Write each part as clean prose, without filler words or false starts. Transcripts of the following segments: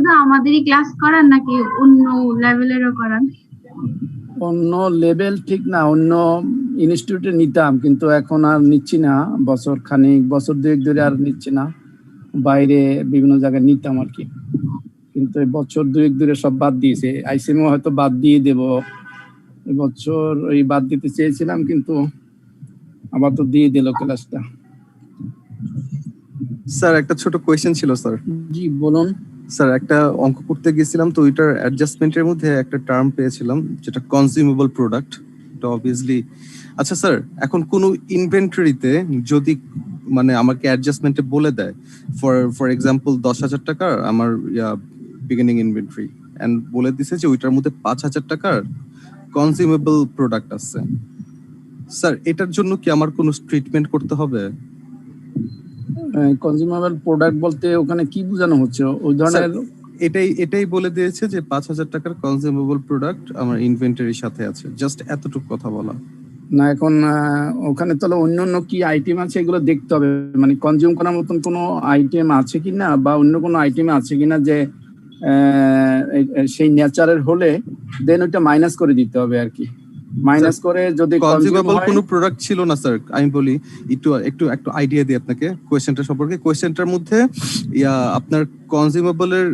শুধু আমাদেরই ক্লাস করান নাকি অন্য লেভেলেরও করান? অন্য লেভেল ঠিক না, অন্য ইনস্টিটিউটে নিতাম, কিন্তু এখন আর নিচ্ছি না। বছর দুয়েক ধরে আর নিচ্ছি না। বাইরে বিভিন্ন জায়গায় নিতাম আর কি, কিন্তু এই বছর দুয়েক ধরে সব বাদ দিয়েছে। আইসিএমও হয়তো বাদ দিয়ে দেব এবছর, ওই বাদ দিতে চেয়েছিলাম কিন্তু আবার তো দিয়ে দিল ক্লাসটা। স্যার একটা ছোট কোয়েশ্চেন ছিল স্যার। জি বলুন। স্যার একটা অঙ্ক করতে গেছিলাম, তো ওইটার অ্যাডজাস্টমেন্টের মধ্যে একটা টার্ম পেয়েছিলাম যেটা কনজিউমেবল প্রোডাক্ট। এটা অবভিয়াসলি, আচ্ছা স্যার, এখন কোন ইনভেন্টরিতে যদি মানে আমাকে অ্যাডজাস্টমেন্টে বলে দেয় ফর এক্সাম্পল 10,000 টাকার আমার বিগিনিং ইনভেন্টরি, এন্ড বলে দিছে যে ওইটার মধ্যে 5,000 টাকার কনজিউমেবল প্রোডাক্ট আছে, স্যার এটার জন্য কি আমার কোনো ট্রিটমেন্ট করতে হবে? কনজিউমেবল প্রোডাক্ট বলতে ওখানে কি বোঝানো হচ্ছে? ওই ধরনের এটাই বলে দিয়েছে যে 5,000 টাকার কনজিউমেবল প্রোডাক্ট আমার ইনভেন্টরির সাথে আছে, জাস্ট এতটুকু কথা বলা। না, এখন ওখানে তাহলে অন্য কি আইটেম আছে এগুলো দেখতে হবে, মানে কনজিউম করার মতন কোনো আইটেম আছে কিনা বা অন্য কোনো আইটেম আছে কিনা যে সেই নেচারের হলে দেন ওইটা মাইনাস করে দিতে হবে আর কি। মাইনাস করে যদি কনজিউমেবল কোনো প্রোডাক্ট ছিল না স্যার, আমি বলি একটু আইডিয়া দিই আপনাকে কোয়েশ্চেনটা সম্পর্কে। কোয়েশ্চেনটার মধ্যে আপনার কনজিউমেবলের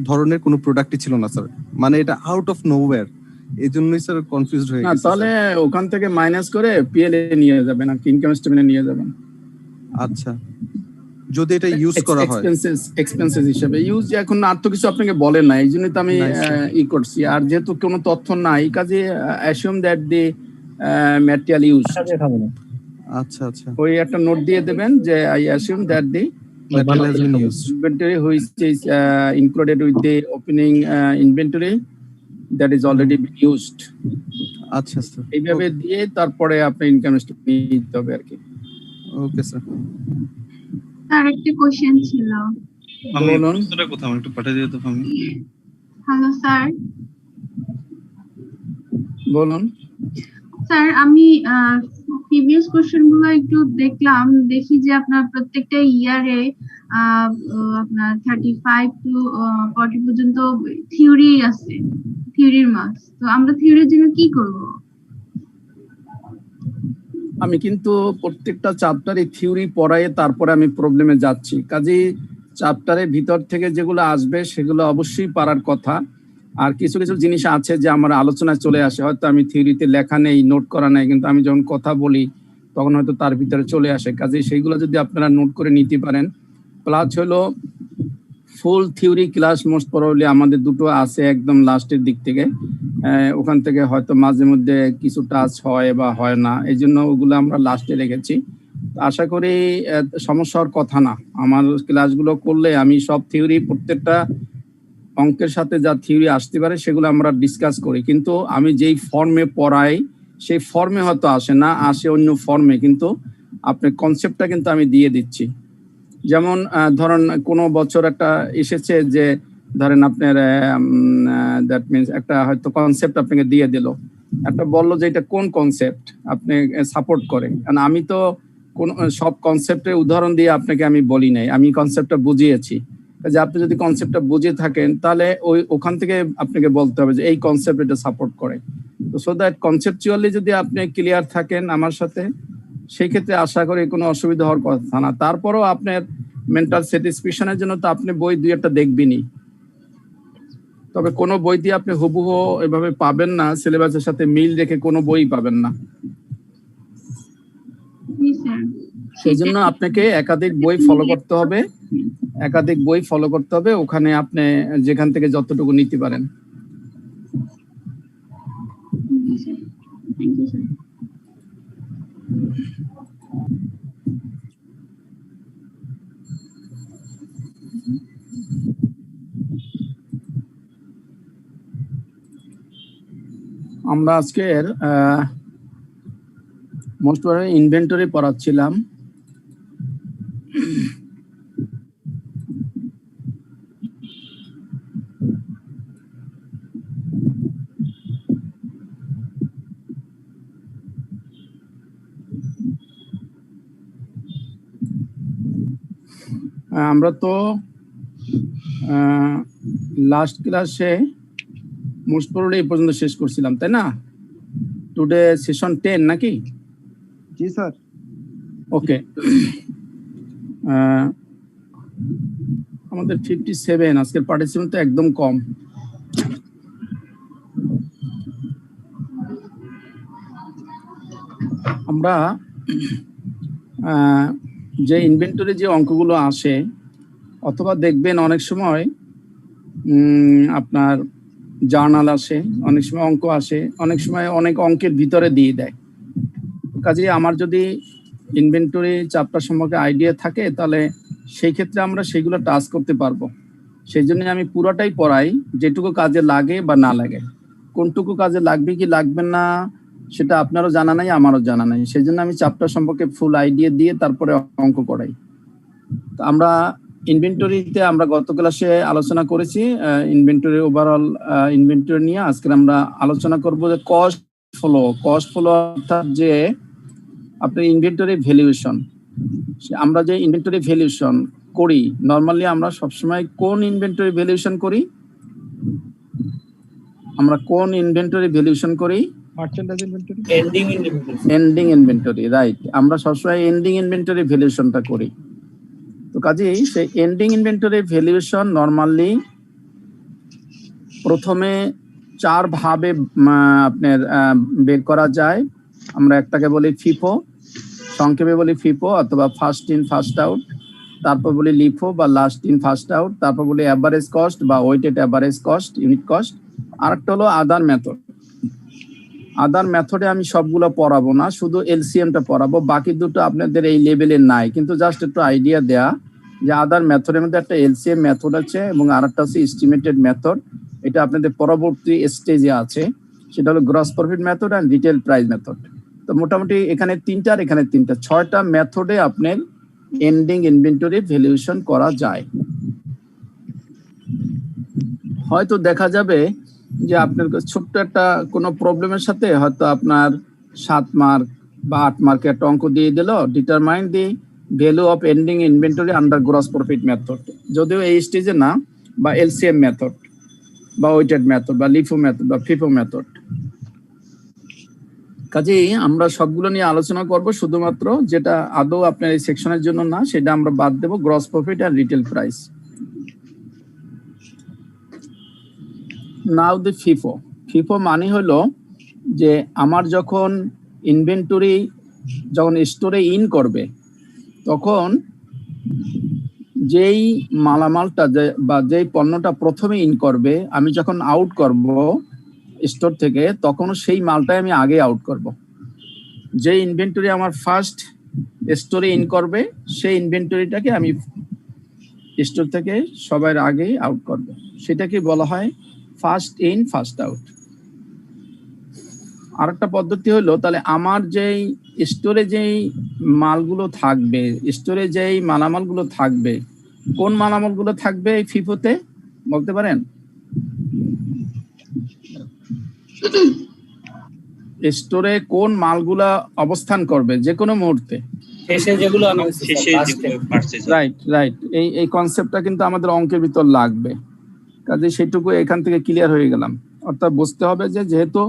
ধরনের কোনো প্রোডাক্টই ছিল না স্যার, মানে এটা আউট অফ নোওয়্যার, এই জন্যই স্যার কনফিউজড হয়ে গেছে। তাহলে ওখান থেকে মাইনাস করে পিএল এ নিয়ে যাবেন আর ইনকাম স্টেটমেন্টে নিয়ে যাবেন। আচ্ছা, যদি এটা ইউজ করা হয় এক্সপেন্সেস হিসেবে ইউজ, এখন আর তো কিছু আপনাকে বলেন না, এই জন্যই তো আমি করছি। আর যেহেতু কোনো তথ্য নাই, কাজে assume that the material use. আচ্ছা আচ্ছা, ওই একটা নোট দিয়ে দেবেন যে I assume that the material has been used, inventory which is included with the opening inventory that is already been used. আচ্ছা স্যার, এইভাবে দিয়ে তারপরে আপনি ইনকাম স্টেটমেন্ট নিতে হবে আর কি। Okay sir. স্যার একটা কোশ্চেন ছিল। বলুন। প্রশ্নটা কোথাও একটু পাঠিয়ে দিও তো আমি। Hello sir. বলুন। স্যার আমি প্রিভিয়াস কোশ্চেন গুলো একটু দেখি যে আপনার প্রত্যেকটা ইয়ারে আপনার 35 টু 40 পর্যন্ত থিওরি আছে, থিওরির মার্কস। তো আমরা থিওরির জন্য কি করব? আমি কিন্তু প্রত্যেকটা চ্যাপ্টারে থিওরি পড়াই তারপরে আমি প্রবলেমে যাচ্ছি, কাজেই চ্যাপ্টারের ভিতর থেকে যেগুলো আসবে সেগুলো অবশ্যই পারার কথা। আর কিছু কিছু জিনিস আছে যে আমার আলোচনায় চলে আসে, হয়তো আমি থিওরিতে লেখা নেই, নোট করা নেই, কিন্তু আমি যখন কথা বলি তখন হয়তো তার ভিতরে চলে আসে। কাজেই সেইগুলো যদি আপনারা নোট করে নিতে পারেন। প্লাস হলো ফুল থিওরি ক্লাস মোস্ট প্রবাবলি আমাদের দুটো আছে একদম লাস্টের দিক থেকে, ওখান থেকে হয়তো মাঝে মধ্যে কিছু টাচ হয় বা হয় না, এই জন্য ওগুলো আমরা লাস্টে রেখেছি। আশা করি সমস্যা হওয়ার কথা না। আমার ক্লাসগুলো করলে আমি সব থিওরি, প্রত্যেকটা অঙ্কের সাথে যা থিওরি আসতে পারে সেগুলো আমরা ডিসকাস করি, কিন্তু আমি যেই ফর্মে পড়াই সেই ফর্মে হয়তো আসে না, আসে অন্য ফর্মে, কিন্তু আপনার কনসেপ্টটা কিন্তু আমি দিয়ে দিচ্ছি। যেমন ধরেন কোনো বছর একটা এসেছে যে ধরেন আপনার দ্যাট মিনস একটা হয়তো কনসেপ্ট আপনাকে দিয়ে দিল, একটা বললো যে এটা কোন কনসেপ্ট আপনি সাপোর্ট করে, কারণ আমি তো কোন সব কনসেপ্টের উদাহরণ দিয়ে আপনাকে আমি বলি নাই, আমি কনসেপ্টটা বুঝিয়েছি। যে আপনি যদি কনসেপ্টটা বুঝে থাকেন তাহলে ওখান থেকে আপনাকে বলতে হবে যে এই কনসেপ্ট এটা সাপোর্ট করে। তো সো দ্যাট কনসেপচুয়ালি যদি আপনি ক্লিয়ার থাকেন আমার সাথে, সেই ক্ষেত্রে আশা করি কোনো অসুবিধা হওয়ার কথা না। তারপরেও আপনার মেন্টাল স্যাটিসফ্যাকশনের জন্য তো আপনি বই দুই একটা দেখবেনই, তবে কোনো বই দিয়ে আপনি হুবহু এভাবে পাবেন না, সিলেবাসের সাথে মিল রেখে কোনো বই পাবেন না। সেই জন্য আপনাকে একাধিক বই ফলো করতে হবে, ওখানে আপনি যেখান থেকে যতটুকু নিতে পারেন। আমরা আজকের মোস্ট প্রবাবলি ইনভেন্টরি পড়াচ্ছিলাম। আমরা তো লাস্ট ক্লাসে মোস্ট প্রবাবলি এই পর্যন্ত শেষ করছিলাম, তাই না? টুডে সেশন 10 নাকি? জি স্যার। ওকে। আমাদের 57, আজকের পার্টিসিপেন্ট তো একদম কম। আমরা যে ইনভেন্টরি যে অঙ্কগুলো আসে, অথবা দেখবেন অনেক সময় আপনার জার্নাল আসে, অনেক সময় অঙ্ক আসে, অনেক সময় অনেক অঙ্কের ভিতরে দিয়ে দেয়। কাজেই আমার যদি ইনভেন্টরি চ্যাপ্টার সম্পর্কে আইডিয়া থাকে, তাহলে সেই ক্ষেত্রে আমরা সেগুলো টাচ করতে পারবো। সেই জন্য আমি পুরোটাই পড়াই, যেটুকু কাজে লাগে বা না লাগে। কোনটুকু কাজে লাগবে কি লাগবে না সেটা আপনারও জানা নাই, আমারও জানা নাই। সেই জন্য আমি চ্যাপ্টার সম্পর্কে ফুল আইডিয়া দিয়ে তারপরে অঙ্ক করাই। তো আমরা ইনভেন্টরিতে আমরা গত ক্লাসে আলোচনা করেছি ইনভেন্টরি ওভারঅল ইনভেন্টরি নিয়ে। আজকে আমরা আলোচনা করব যে কস্ট ফ্লো অর্থাৎ যে আপনার ইনভেন্টরি ভ্যালুয়েশন। আমরা যে ইনভেন্টরি ভ্যালুয়েশন করি, নরমালি আমরা সবসময় কোন ইনভেন্টরি ভ্যালুয়েশন করি? আমরা কোন ইনভেন্টরি ভ্যালুয়েশন করি? Merchandise inventory, ending inventory, right. আমরা সবসময় এন্ডিং ইনভেন্টরি ভ্যালুয়েশনটা করি। তো কাজেই সেই এন্ডিং ইনভেন্টরি ভ্যালুয়েশন নরমালি প্রথমে 4 ভাবে আপনার বের করা যায়। আমরা একটাকে বলি ফিফো, সংক্ষেপে বলি ফিফো, অথবা ফার্স্ট ইন ফার্স্ট আউট। তারপর বলি লিফো বা লাস্ট ইন ফার্স্ট আউট। তারপর বলি অ্যাভারেজ কস্ট বা weighted average cost, unit cost. আর একটা হলো আদার মেথড। আদার মেথডে আমি সবগুলো পড়াবো না, শুধু এলসিএমটা পড়াবো। বাকি দুটো আপনাদের এই লেভেলে নাই, কিন্তু জাস্ট একটু আইডিয়া দেয়া যে আদার মেথডের মধ্যে একটা এলসিএম মেথড আছে এবং আরেকটা হচ্ছে এস্টিমেটেড মেথড। এটা আপনাদের পরবর্তী স্টেজে আছে, সেটা হলো gross profit method and retail price method. তো মোটামুটি এখানে 3টা আর এখানে 3টা, 6টা মেথডে আপনার এন্ডিং ইনভেন্টরি ভ্যালুয়েশন করা যায়। হয়তো দেখা যাবে যে আপনার ছোট্ট একটা কোনো প্রবলেমের সাথে হয়তো আপনার 7 মার্ক বা 8 মার্কের একটা অঙ্ক দিয়ে দিল, determine the value of ending inventory under gross profit method. যদিও এই স্টেজে না, বা এলসিএম মেথড বা ওয়েটেড মেথড বা লিফো মেথড বা ফিফো মেথড। কাজেই আমরা সবগুলো নিয়ে আলোচনা করব, শুধুমাত্র যেটা আদৌ আপনার এই সেকশনের জন্য না সেটা আমরা বাদ দেব, গ্রস প্রফিট আর রিটেল প্রাইস। নাও দি ফিফো। ফিফো মানে হলো যে আমার যখন ইনভেন্টরি যখন স্টোরে ইন করবে, তখন যেই মালামালটা বা যেই পণ্যটা প্রথমে ইন করবে, আমি যখন আউট করব স্টোর থেকে, তখন সেই মালটাই আমি আগে আউট করব। যে ইনভেন্টরি আমার ফার্স্ট স্টোরে ইন করবে, সেই ইনভেন্টরিটাকে আমি স্টোর থেকে সবার আগেই আউট করব। সেটাকে বলা হয় ফার্স্ট ইন ফার্স্ট আউট। আরেকটা পদ্ধতি হলো, তাহলে আমার যেই স্টোরে যেই মালগুলো থাকবে, স্টোরে যেই মালামালগুলো থাকবে, কোন মালামালগুলো থাকবে এই ফিফোতে বলতে পারেন? স্টোরে কোন মালগুলা অবস্থান করবে যে কোনো মুহূর্তে? Right right. এই কনসেপ্টটা কিন্তু আমাদের অঙ্কের ভিতর লাগবে। কাজে সেটুকু এখান থেকে ক্লিয়ার হয়ে গেলাম। অর্থাৎ বুঝতে হবে যে যেহেতু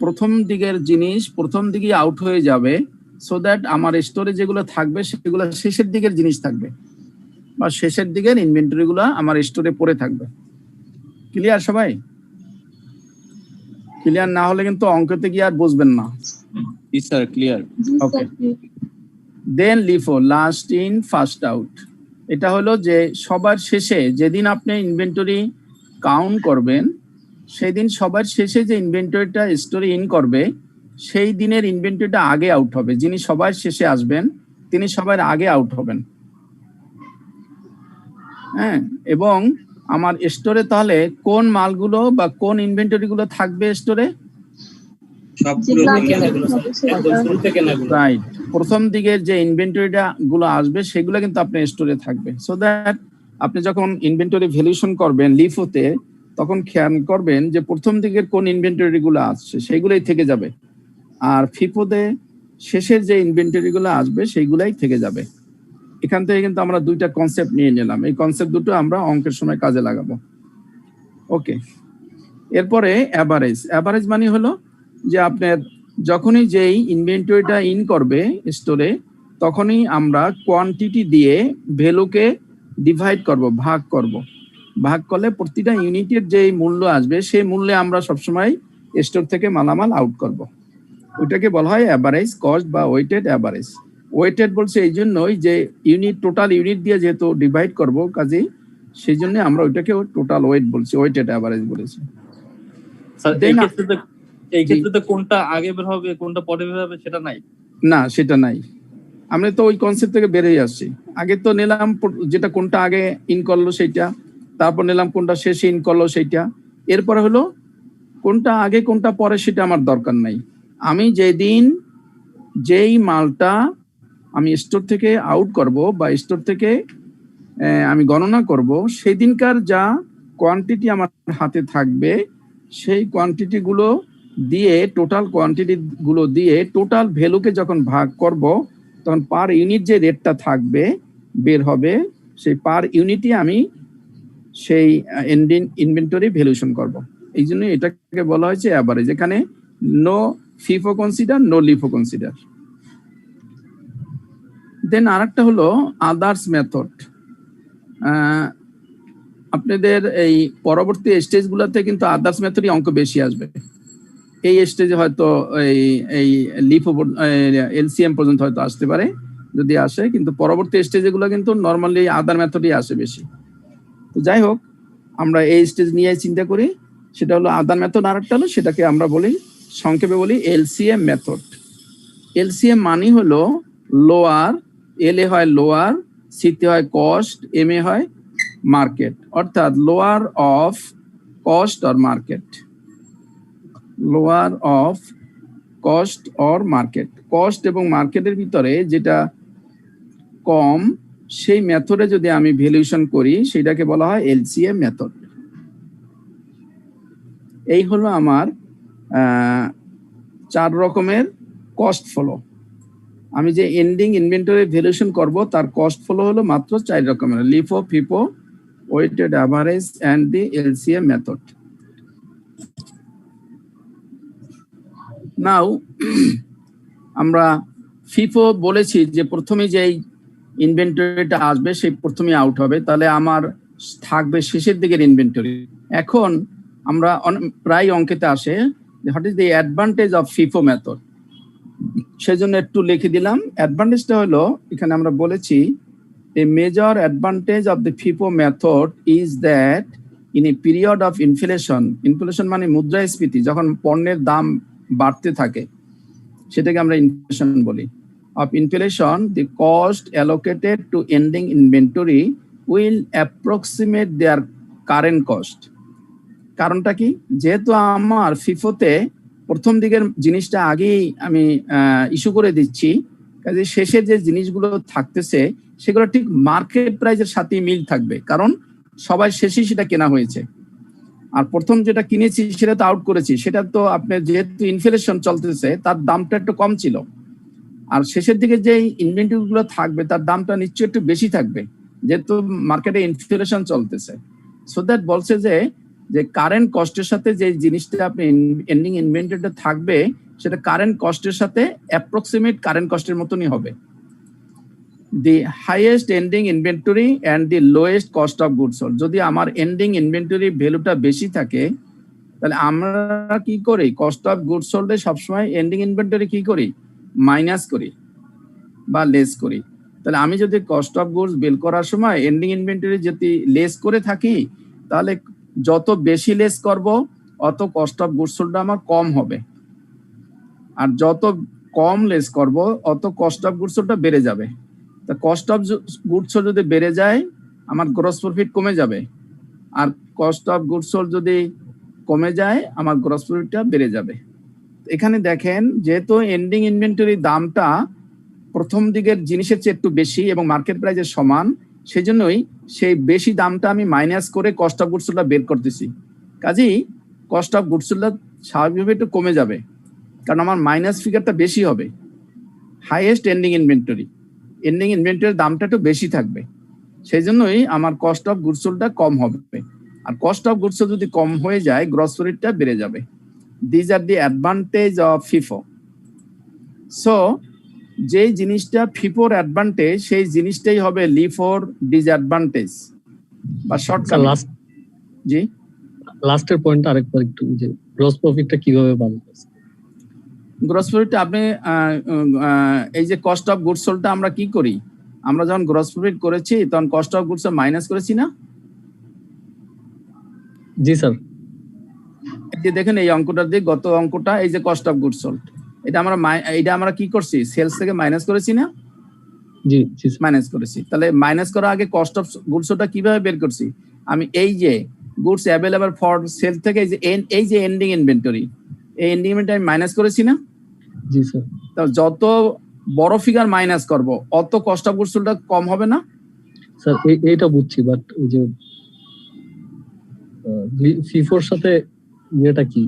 প্রথম দিকের জিনিস প্রথম দিকে আউট হয়ে যাবে, সো দ্যাট আমার স্টোরে যেগুলো থাকবে সেগুলো শেষের দিকের জিনিস থাকবে, বা শেষের দিকের ইনভেন্টরি গুলো আমার স্টোরে পড়ে থাকবে। ক্লিয়ার সবাই? ক্লিয়ার না হলে কিন্তু অঙ্কতে গিয়ে আর বুঝবেন না। Sir clear. Okay. Then LIFO, last in first out. এটা হলো যে সবার শেষে যেদিন আপনি ইনভেন্টরি কাউন্ট করবেন, সেই দিন সবার শেষে যে ইনভেন্টরিটা স্টোরে ইন করবে, সেই দিনের ইনভেন্টরিটা আগে আউট হবে। যিনি সবার শেষে আসবেন তিনি সবার আগে আউট হবেন। হ্যাঁ, এবং আমার স্টোরে তাহলে কোন মালগুলো বা কোন ইনভেন্টরি গুলো থাকবে স্টোরে? রাইট। প্রথম দিকের যে ইনভেন্টরিটা গুলো আসবে সেগুলো কিন্তু আপনার স্টোরে থাকবে, সো দ্যাট আপনি যখন ইনভেন্টরি ভ্যালুয়েশন করবেন লিফোতে, তখন খেয়াল করবেন যে প্রথম দিকের কোন ইনভেন্টরি গুলো আসছে সেইগুলোই থেকে যাবে, আর ফিফোতে শেষের যে ইনভেন্টরি গুলো আসবে সেইগুলাই থেকে যাবে। এখান থেকে কিন্তু আমরা দুইটা কনসেপ্ট নিয়ে নিলাম, এই কনসেপ্ট দুটো আমরা অঙ্কের সময় কাজে লাগাবো। ওকে, এরপরে অ্যাভারেজ। অ্যাভারেজ মানে হলো যে আপনার যখনই যেই ইনভেন্টরিটা ইন করবে স্টোরে, তখনই আমরা কোয়ান্টিটি দিয়ে ভ্যালুকে ডিভাইড করব, ভাগ করব। ভাগ করলে প্রতিটা ইউনিটের যেই মূল্য আসবে সেই মূল্যে আমরা সবসময় স্টোর থেকে মালামাল আউট করব। ওইটাকে বলা হয় অ্যাভারেজ কস্ট বা ওয়েটেড অ্যাভারেজ। ওয়েটেড বলছে এই জন্যই যে ইউনিট, টোটাল ইউনিট দিয়ে যেহেতু ডিভাইড করব, কাজেই সেই জন্য আমরা ওইটাকে টোটাল ওয়েট বলছি, ওয়েটেড অ্যাভারেজ বলেছি। স্যার এই ক্ষেত্রে তো কোনটা আগে বের হবে কোনটা পরে বের হবে সেটা নাই? না, সেটা নাই। আমরা তো ওই কনসেপ্ট থেকে বেরিয়ে আসছি। আগে তো নিলাম যেটা কোনটা আগে ইন করলো সেইটা, তারপর নিলাম কোনটা শেষে ইন করলো সেইটা, এরপরে হলো কোনটা আগে কোনটা পরে সেটা আমার দরকার নাই। আমি যেই মালটা আমি স্টোর থেকে আউট করব বা স্টোর থেকে আমি গণনা করব, সেই দিনকার যা কোয়ান্টিটি আমার হাতে থাকবে সেই কোয়ান্টিটি গুলো দিয়ে, টোটাল কোয়ান্টিটি গুলো দিয়ে টোটাল ভ্যালুকে যখন ভাগ করব, তখন পার ইউনিট যে রেটটা থাকবে বের হবে, সেই পার ইউনিটই আমি সেই ইনভেন্টরি ভ্যালুয়েশন করব। এই জন্য এটাকে বলা হয়েছে অ্যাভারেজ। এখানে no FIFO consider, no LIFO consider. Then আরেকটা হলো আদার্স মেথড। আপনাদের এই পরবর্তী স্টেজগুলোতে কিন্তু আদার্স মেথডই অঙ্ক বেশি আসবে। এই স্টেজে হয়তো এই লিফো এলসিএম পর্যন্ত হয়তো আসতে পারে, যদি আসে, কিন্তু পরবর্তী স্টেজগুলো কিন্তু নর্মালি আদার মেথডই আসে বেশি। তো যাই হোক, আমরা এই স্টেজ নিয়ে চিন্তা করি, সেটা হলো আদার মেথড। আরেকটা হলো সেটাকে আমরা বলি, সংক্ষেপে বলি এলসিএম মেথড। এলসিএম মানে হলো লোয়ার, এল এ হয় লোয়ার, সিতে হয় কস্ট, এম এ হয় মার্কেট, অর্থাৎ lower of cost or market. Lower of cost or market, cost এবং মার্কেটের ভিতরে যেটা কম সেই মেথডে যদি আমি ভ্যালুয়েশন করি সেটাকে বলা হয় এলসিএম মেথড। এই হলো আমার 4 রকমের কস্ট ফলো। আমি যে এন্ডিং ইনভেন্টরি ভ্যালুয়েশন করব তার কস্ট ফলো হলো মাত্র 4 রকমের, LIFO, FIFO, weighted average and the LCM method. Now আমরা ফিফো বলেছি যে প্রথমে যেই ইনভেন্টরিটা আসবে সেই প্রথমে আউট হবে, তাহলে আমার থাকবে শেষের দিকের ইনভেন্টরি। এখন আমরা প্রায় অঙ্কেতে আসে what is the advantage of FIFO method, সেজন্য একটু লিখে দিলাম। অ্যাডভান্টেজটা হলো এখানে আমরা বলেছি a major advantage of the FIFO method is that in a period of inflation মানে মুদ্রাস্ফীতি, যখন পণ্যের দাম বাড়তে থাকে সেটাকে আমরা ইনফ্লেশন বলি। of inflation the cost allocated to ending inventory will approximate their current cost। কারণটা কি, যেহেতু আমার ফিফোতে প্রথম দিকের জিনিসটা আগেই আমি ইস্যু করে দিচ্ছি, কাজে শেষের যে জিনিসগুলো থাকতেছে সেগুলো ঠিক মার্কেট প্রাইসের সাথে মিল থাকবে, কারণ সবাই শেষেই সেটা কেনা হয়েছে। আর প্রথম যেটা কিনেছি সেটা তো আউট করেছি, সেটা তো আপনার যেহেতু ইনফ্লেশন চলতেছে তার দামটা একটু কম ছিল, আর শেষের দিকে যে ইনভেন্টরি গুলো থাকবে তার দামটা নিশ্চয়ই একটু বেশি থাকবে, যেহেতু মার্কেটে ইনফ্লেশন চলতেছে। সো দ্যাট বলছে যে কারেন্ট কস্টের সাথে যে জিনিসটা আপনি এন্ডিং ইনভেন্টরিটা থাকবে সেটা কারেন্ট কস্টের সাথে অ্যাপ্রক্সিমেট কারেন্ট কস্টের মতনই হবে। The highest ending inventory and the lowest cost of goods sold, যদি আমার এন্ডিং ইনভেন্টরি ভ্যালুটা বেশি থাকে তাহলে আমরা কি করি, কস্ট অফ গুডস সোল্ডে সবসময় এন্ডিং ইনভেন্টরি কি করি, মাইনাস করি বা লেস করি। তাহলে আমি যদি কস্ট অফ গুডস বের করার সময় এন্ডিং ইনভেন্টরি যদি লেস করে থাকি, তাহলে যত বেশি লেস করব অত কস্ট অফ গুডস সোল্ড আমার কম হবে, আর যত কম লেস করব অত কস্ট অফ গুডস সোল্ডটা বেড়ে যাবে। তা কস্ট অফ গুডস সোল্ড যদি বেড়ে যায় আমার গ্রস প্রফিট কমে যাবে, আর কস্ট অফ গুডস সোল্ড যদি কমে যায় আমার গ্রস প্রফিটটা বেড়ে যাবে। এখানে দেখেন যেহেতু এন্ডিং ইনভেন্টরি দামটা প্রথম দিকের জিনিসের চেয়ে একটু বেশি এবং মার্কেট প্রাইসের সমান, সেজন্যই সেই বেশি দামটা আমি মাইনাস করে কস্ট অফ গুডস সোল্ডটা বের করতেছি। কাজেই কস্ট অফ গুডস সোল্ডটা স্বাভাবিকভাবে একটু কমে যাবে, কারণ আমার মাইনাস ফিগারটা বেশি হবে। হাইয়েস্ট এন্ডিং ইনভেন্টরি এন্ডিং ইনভেন্টরির দামটা একটু বেশি থাকবে, সেই জন্যই আমার কস্ট অফ গুডস সোল্ডটা কম হবে। আর কস্ট অফ গুডস যদি কম হয়ে যায়, গ্রস প্রফিটটা বেড়ে যাবে। These are the advantage of FIFO. So যেই জিনিসটা ফিফোর অ্যাডভান্টেজ, সেই জিনিসটাই হবে লিফোর ডিসঅ্যাডভান্টেজ বা শর্টকাট। জি, লাস্টের পয়েন্ট আরেকবার একটু, যে গ্রস প্রফিটটা কিভাবে বাড়বে? গ্রস প্রফিটটা আপনি এই যে কস্ট অফ গুডস সোল্ডটা আমরা কি করি, আমরা যখন গ্রস প্রফিট করেছি তখন কস্ট অফ গুডস মাইনাস করেছি না? জি স্যার। এই যে দেখেন এই অঙ্কটার দিকে, গত অঙ্কটা, এই যে কস্ট অফ গুডস সোল্ড, এটা আমরা কি করছি, সেলস থেকে মাইনাস করেছি না? জি জি মাইনাস করেছি। তাহলে মাইনাস করার আগে কস্ট অফ গুডস সোল্ডটা কিভাবে বের করছি? আমি এই যে গুডস অ্যাভেলেবল ফর সেল থেকে এই যে এন্ডিং ইনভেন্টরি, এই এন্ডিং ইনভেন্টরি আমি মাইনাস করেছি না? জি স্যার। তো যত বড় ফিগার মাইনাস করব, অত কস্ট অফ গুডস সোল্ডটা কম হবে না? স্যার এইটা বুঝছি, বাট ওই যে ফিফোর সাথে ইয়েটা কি,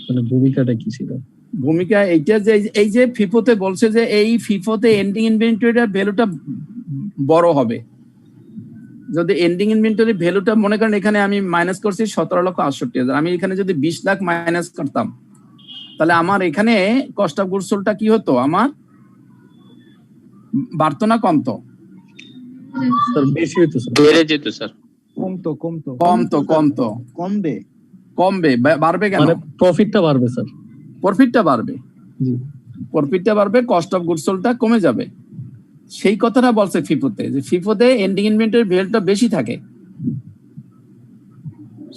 মানে ভূমিকাটা কি ছিল? ভূমিকা এইটা যে এই যে ফিফোতে বলছে যে এই ফিফোতে এন্ডিং ইনভেন্টরিটার ভ্যালুটা বড় হবে। যদি এন্ডিং ইনভেন্টরি ভ্যালুটা মনে করেন এখানে আমি মাইনাস করছি 17,68,000, আমি এখানে যদি 20 লাখ মাইনাস করতাম, তাহলে আমার এখানে কস্ট অফ গুডস সোল্ডটা কি হতো, আমার বাড়তো না কমতো? স্যার বেশি হতো স্যার। বেড়ে যেত স্যার। কমবে। বাড়বে কেন? মানে প্রফিটটা বাড়বে স্যার। প্রফিটটা বাড়বে। জি, প্রফিটটা বাড়বে, কস্ট অফ গুডস সোল্ডটা কমে যাবে। সেই কথাটা বলছে ফিফোতে, যে ফিফোতে এন্ডিং ইনভেন্টরি ভ্যালুটা বেশি থাকে,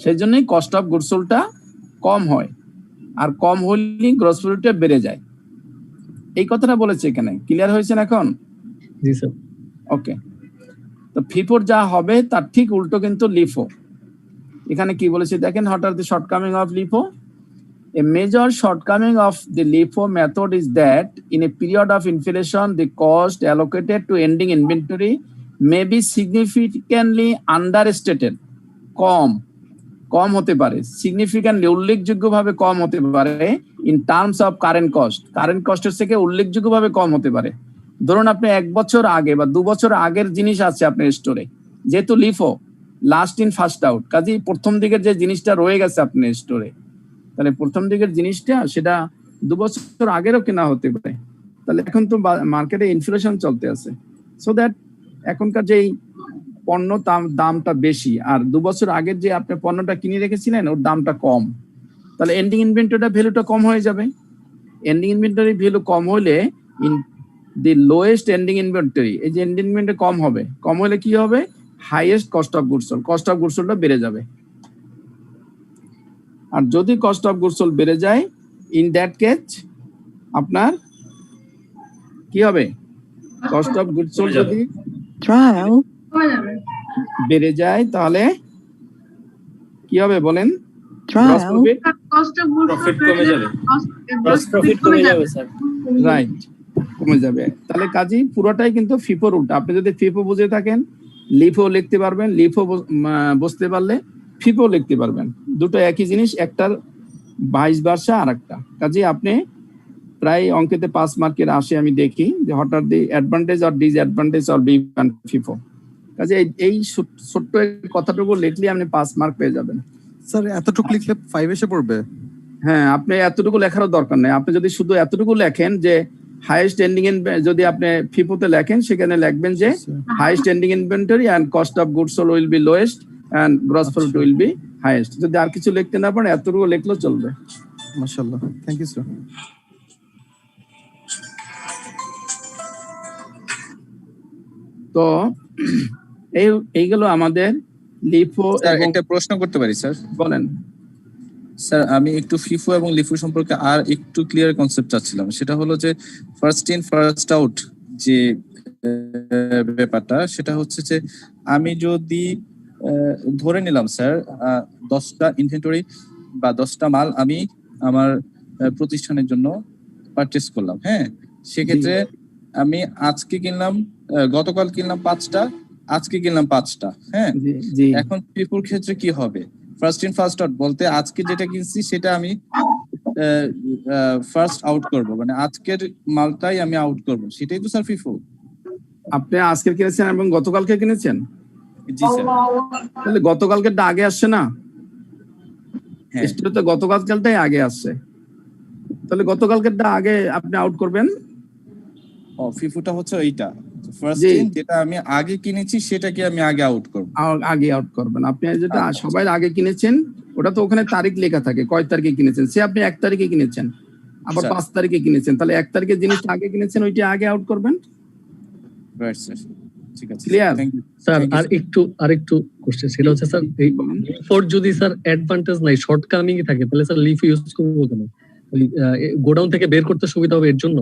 সেই জন্যই কস্ট অফ গুডস সোল্ডটা কম হয়, আর কম হলে গ্রস প্রফিটটা বেড়ে যায়। এই কথাটা বলেছে এখানে। ক্লিয়ার হয়েছে না এখন? জি স্যার। ওকে। তো ফিফোর যা হবে তার ঠিক উল্টো কিন্তু লিফো। এখানে কি বলেছে দেখেন, what are the shortcoming of LIFO? A major shortcoming of the LIFO method is that in a period of inflation, the cost allocated to ending inventory may be significantly understated. কম হতে পারে, significantly উল্লেখযোগ্যভাবে কম হতে পারে in terms of current cost. Current কস্টের থেকে উল্লেখযোগ্যভাবে কম হতে পারে। ধরুন আপনি 1 বছর আগে বা 2 বছর আগের জিনিস আছে আপনার স্টোরে, যেহেতু LIFO last in first out, কাজেই প্রথম দিকের যে জিনিসটা রয়ে গেছে আপনার স্টোরে, তাহলে প্রথম দিকের জিনিসটা সেটা 2 বছর আগেরও কেনা হতে পারে। তাহলে এখন তো মার্কেটে ইনফ্লেশন চলতে আছে, সো দ্যাট এখনকার যেই পণ্য দামটা বেশি, আর 2 বছর আগের যে আপনি পণ্যটা কিনে রেখেছিলেন ওর দামটা কম, তাহলে এন্ডিং ইনভেন্টরিটা ভ্যালুটা কম হয়ে যাবে। এন্ডিং ইনভেন্টরি ভ্যালু কম হলে in the lowest ending inventory, এই যে এন্ডিং ইনভেন্টরি কম হলে কি হবে, highest cost of goods sold, cost of goods সোল্ডটা বেড়ে যাবে। আর যদি কস্ট অফ গুডস সোল্ড বেড়ে যায়, ইন দ্যাট কেস আপনার কি হবে, কস্ট অফ গুডস সোল্ড যদি বেড়ে যায় তাহলে কি হবে বলেন? কস্ট অফ গুডস প্রফিট কমে যাবে। গ্রস প্রফিট কমে যাবে স্যার। রাইট, কমে যাবে। তাহলে কাজী পুরোটাই কিন্তু ফিফোর উল্টা। আপনি যদি ফিফো বুঝে থাকেন, লিফো লিখতে পারবেন, লিফো বুঝতে পারলে ফিফো লিখতে পারবেন। দুটো একই জিনিস, একটার 22 ভার্সা আর একটা। কাজে আপনি প্রায় অঙ্কেতে 5 মার্কের আসে, আমি দেখি যে what are the advantage or disadvantage or FIFO. কাজে এই ছোট্ট কথাটুকু লিখলে আপনি 5 মার্ক পেয়ে যাবেন। স্যার এতটুকু লিখলে 5 এসে পড়বে? হ্যাঁ, আপনি এতটুকু লেখারও দরকার নেই। আপনি যদি শুধু এতটুকু লেখেন যে হাইয়েস্ট এন্ডিং, যদি আপনি ফিফোতে লেখেন সেখানে লিখবেন যে highest ending inventory and cost of goods sold will be lowest and gross profit will be highest. যদি আর কিছু লিখতে না পারেন এতটুকু লিখলেও চলবে। মাশাআল্লাহ, থ্যাংক ইউ স্যার। তো এইগুলো আমাদের লিফো। একটা প্রশ্ন করতে পারি স্যার? বলেন স্যার, আমি একটু ফিফো এবং লিফো সম্পর্কে আর একটু ক্লিয়ার কনসেপ্ট চাচ্ছিলাম। সেটা হলো যে ফার্স্ট ইন ফার্স্ট আউট যে ব্যাপারটা, সেটা হচ্ছে যে আমি যদি ধরে নিলাম স্যার 10টা ইনভেন্টরি বা 10টা মাল আমি আমার প্রতিষ্ঠানের জন্য পারচেস করলাম, হ্যাঁ, সেক্ষেত্রে আমি আজকে কিনলাম, গতকাল কিনলাম 5টা, আজকে কিনলাম 5টা, হ্যাঁ। এখন ফিফোর ক্ষেত্রে কি হবে? ফার্স্ট ইন ফার্স্ট আউট বলতে আজকে যেটা কিনছি সেটা আমি ফার্স্ট আউট করব, মানে আজকের মালটাই আমি আউট করব, সেটাই তো স্যার ফিফো। আপনি আজকে কিনেছেন এবং গতকালকে কিনেছেন? জি স্যার। তাহলে গতকালকেরটা আগে আসছে না? হ্যাঁ। স্টোরে গতকালটাই আগে আসছে, তাহলে গতকালকেরটা আগে আপনি আউট করবেন। ফিফুটা হচ্ছে এইটা ফার্স্ট জি। ইন, যেটা আমি আগে কিনেছি সেটাকে আমি আগে আউট করব। আগে আউট করবেন। আপনি যেটা আচ্ছা। সবাই আগে কিনেছেন ওটা তো ওখানে তারিখ লেখা থাকে, কয় তারিখে কিনেছেন। সে আপনি 1 তারিখে কিনেছেন, আবার স্যার। 5 তারিখে কিনেছেন, তাহলে 1 তারিখের জিনিসটা আগে কিনেছেন, ওইটা আগে আউট করবেন। রাইট স্যার, ঠিক আছে। ক্লিয়ার? Thank you sir. আরেকটু কোশ্চেন ছিল হচ্ছে স্যার, এই ফর যদি স্যার অ্যাডভান্টেজ নাই, শর্ট কামিং থাকে, তাহলে স্যার লিফ ইউজ করবো কেন? গোডাউন থেকে বের করতে সুবিধা হবে এর জন্য?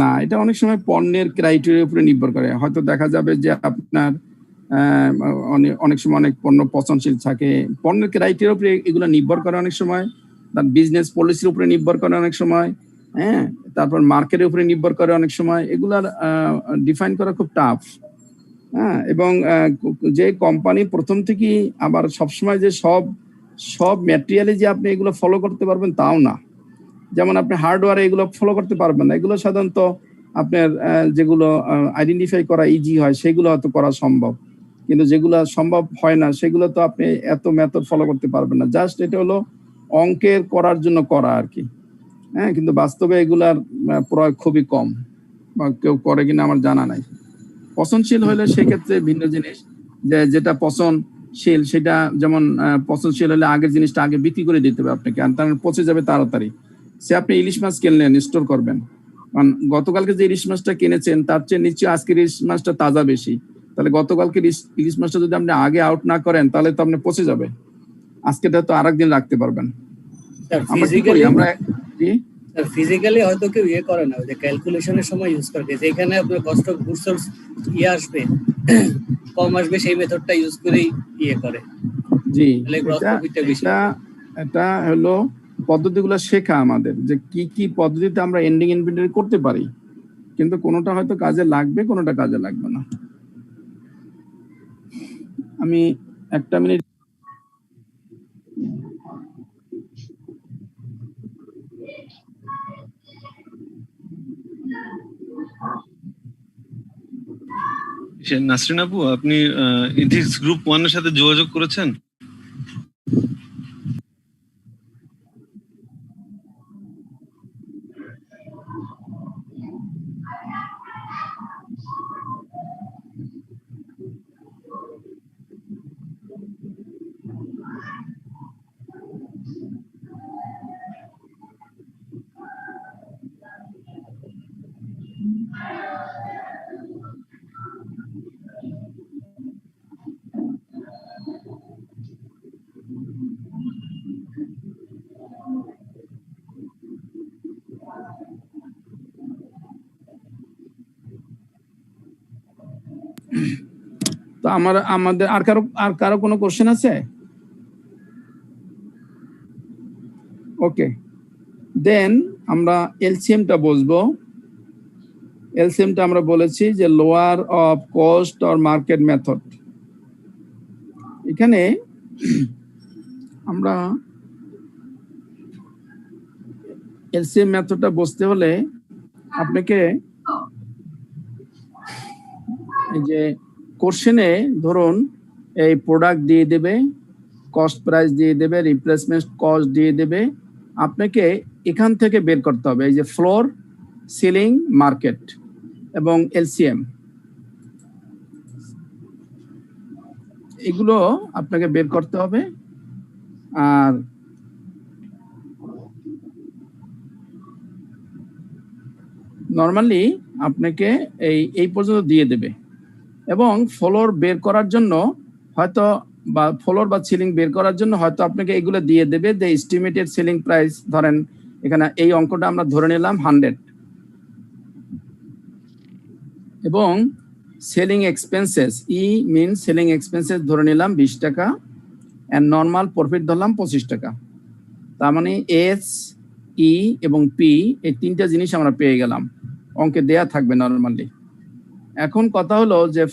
না, এটা অনেক সময় পণ্যের ক্রাইটেরিয়ার উপরে নির্ভর করে। হয়তো দেখা যাবে যে আপনার অনেক সময় অনেক পণ্য পচনশীল থাকে, পণ্যের ক্রাইটেরিয়ার উপরে এগুলো নির্ভর করে। অনেক সময় তার বিজনেস পলিসির উপরে নির্ভর করে অনেক সময়, হ্যাঁ, তারপর মার্কেটের উপরে নির্ভর করে অনেক সময়। এগুলার ডিফাইন করা খুব টাফ। হ্যাঁ, এবং যে কোম্পানি প্রথম থেকেই আবার সবসময় যে সব ম্যাটেরিয়ালে যে আপনি এগুলো ফলো করতে পারবেন তাও না। যেমন আপনি হার্ডওয়্যারে এগুলো ফলো করতে পারবেন না, এগুলো সাধারণত আপনার যেগুলো আইডেন্টিফাই করা ইজি হয় সেগুলো হয়তো করা সম্ভব, কিন্তু যেগুলো সম্ভব হয় না সেগুলো তো আপনি এত মেথড ফলো করতে পারবেন না। জাস্ট এটা হলো অঙ্কের করার জন্য করা আর কি। হ্যাঁ, কিন্তু বাস্তবে এগুলার প্রয়োগ খুবই কম, বা কেউ করে কিনা আমার জানা নাই। পচনশীল হলে সেক্ষেত্রে ভিন্ন জিনিস, যেটা পচনশীল সেটা যেমন পচনশীল হলে আগের জিনিসটা আগে বিক্রি করে দিতে হবে আপনাকে, আর তার পচে যাবে তাড়াতাড়ি। সে আপনি ইলিশ মাছ কিনলেন, স্টোর করবেন, কারণ গতকালকে যে ইলিশ মাছটা কিনেছেন তার চেয়ে নিশ্চয়ই আজকের ইলিশ মাছটা তাজা বেশি। তাহলে গতকালকে ইলিশ মাছটা যদি আপনি আগে আউট না করেন তাহলে তো আপনি পচে যাবে, আজকেটা তো আরেকদিন রাখতে পারবেন। আমরা ফিজিক্যালি হয়তো কেউ করে না, যে ক্যালকুলেশনের সময় ইউজ করে, যেখানে আপনার কস্ট অফ গুডস আসবে কম আসবে, সেই মেথডটা ইউজ করেই করে। জি, এটা হলো পদ্ধতিগুলো শেখা আমাদের, যে কি পদ্ধতিতে আমরা এন্ডিং ইনভেন্টরি করতে পারি, কিন্তু কোনোটা হয়তো কাজে লাগবে, কোনোটা কাজে লাগবে না। আমি 1 মিনিট নাসরিন আপু, আপনি ইথিক্স গ্রুপ 1 এর সাথে যোগাযোগ করেছেন? তো আমাদের আর কারো কোনো কোশ্চেন আছে? ওকে, দেন আমরা এলসিএমটা বসবো। এলসিএমটা আমরা বলেছি যে lower of cost or market method. এখানে আমরা এলসিএম মেথডটা বসতে হলে আপনাকে এই যে কোশ্চেনে ধরুন এই প্রোডাক্ট দিয়ে দেবে, কস্ট প্রাইস দিয়ে দেবে, রিপ্লেসমেন্ট কস্ট দিয়ে দেবে, আপনাকে এখান থেকে বের করতে হবে এই যে ফ্লোর, সিলিং, মার্কেট এবং এলসিএম, এগুলো আপনাকে বের করতে হবে। আর নর্মালি আপনাকে এই পর্যন্ত দিয়ে দেবে, এবং ফ্লোর বের করার জন্য হয়তো, বা ফ্লোর বা সিলিং বের করার জন্য হয়তো আপনাকে এগুলো দিয়ে দেবে যে এস্টিমেটেড সেলিং প্রাইস, ধরেন এখানে এই অঙ্কটা আমরা ধরে নিলাম 100, এবং সেলিং এক্সপেন্সেস, মিন সেলিং এক্সপেন্সেস ধরে নিলাম 20 টাকা, এন্ড নর্মাল প্রফিট ধরলাম 25 টাকা। তার মানে এস, এবং পি, এই 3টা জিনিস আমরা পেয়ে গেলাম, অঙ্কে দেয়া থাকবে নর্মালি। এখন কথা হলো যে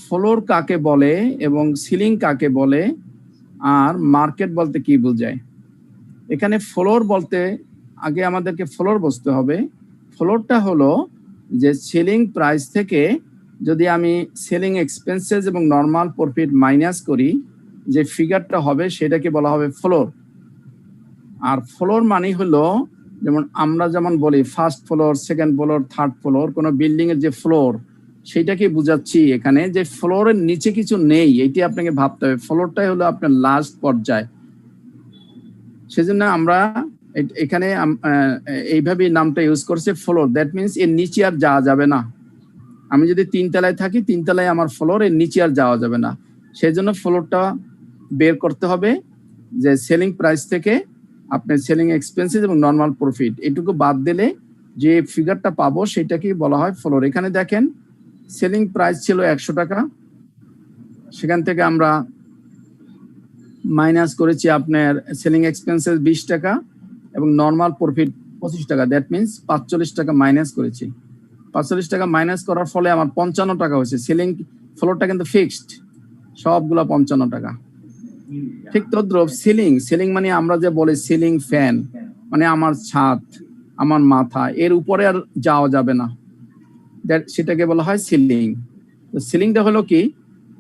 ফ্লোর কাকে বলে এবং সিলিং কাকে বলে, আর মার্কেট বলতে কি বোঝায়। এখানে ফ্লোর বলতে আগে আমাদেরকে ফ্লোর বুঝতে হবে। ফ্লোরটা হলো যে সেলিং প্রাইস থেকে যদি আমি সেলিং এক্সপেন্সেস এবং নর্মাল প্রফিট মাইনাস করি, যে ফিগারটা হবে সেটাকে বলা হবে ফ্লোর। আর ফ্লোর মানে হলো যেমন আমরা যেমন বলি first floor, second floor, third floor, কোনো বিল্ডিং এর যে ফ্লোর সেইটাকে বুঝাচ্ছি এখানে, যে ফ্লোরের নিচে কিছু নেই, এইটি আপনাকে ভাবতে হবে। ফ্লোরটাই হলো আপনার লাস্ট পর্যায়। সেজন্য আমরা এখানে এইভাবে নামটা ইউজ করছে ফ্লোর। দ্যাট মিনস এর নিচে আর যাওয়া যাবে না। আমি যদি 3 তলায় থাকি, 3 তলায় আমার ফ্লোর, এর নিচে আর যাওয়া যাবে না। সেই জন্য ফ্লোরটা বের করতে হবে যে সেলিং প্রাইস থেকে আপনার সেলিং এক্সপেন্সেস এবং নর্মাল প্রফিট এটুকু বাদ দিলে যে ফিগারটা পাবো সেটাকে বলা হয় ফ্লোর। এখানে দেখেন সেলিং প্রাইস ছিল 100 টাকা, সেখান থেকে আমরা মাইনাস করেছি আপনার সেলিং এক্সপেন্সেস 20 টাকা এবং নর্মাল প্রফিট 25 টাকা। দ্যাট মিনস 45 টাকা মাইনাস করেছি। 45 টাকা মাইনাস করার ফলে আমার 55 টাকা হয়েছে। সেলিং ফ্লোরটা কিন্তু ফিক্সড, সবগুলো 55 টাকা। ঠিক তদ্রুপ সিলিং মানে আমরা যে বলি সিলিং ফ্যান, মানে আমার ছাদ, আমার মাথা, এর উপরে আর যাওয়া যাবে না, সেটাকে বলা হয় সিলিং। তো সিলিংটা হলো কি,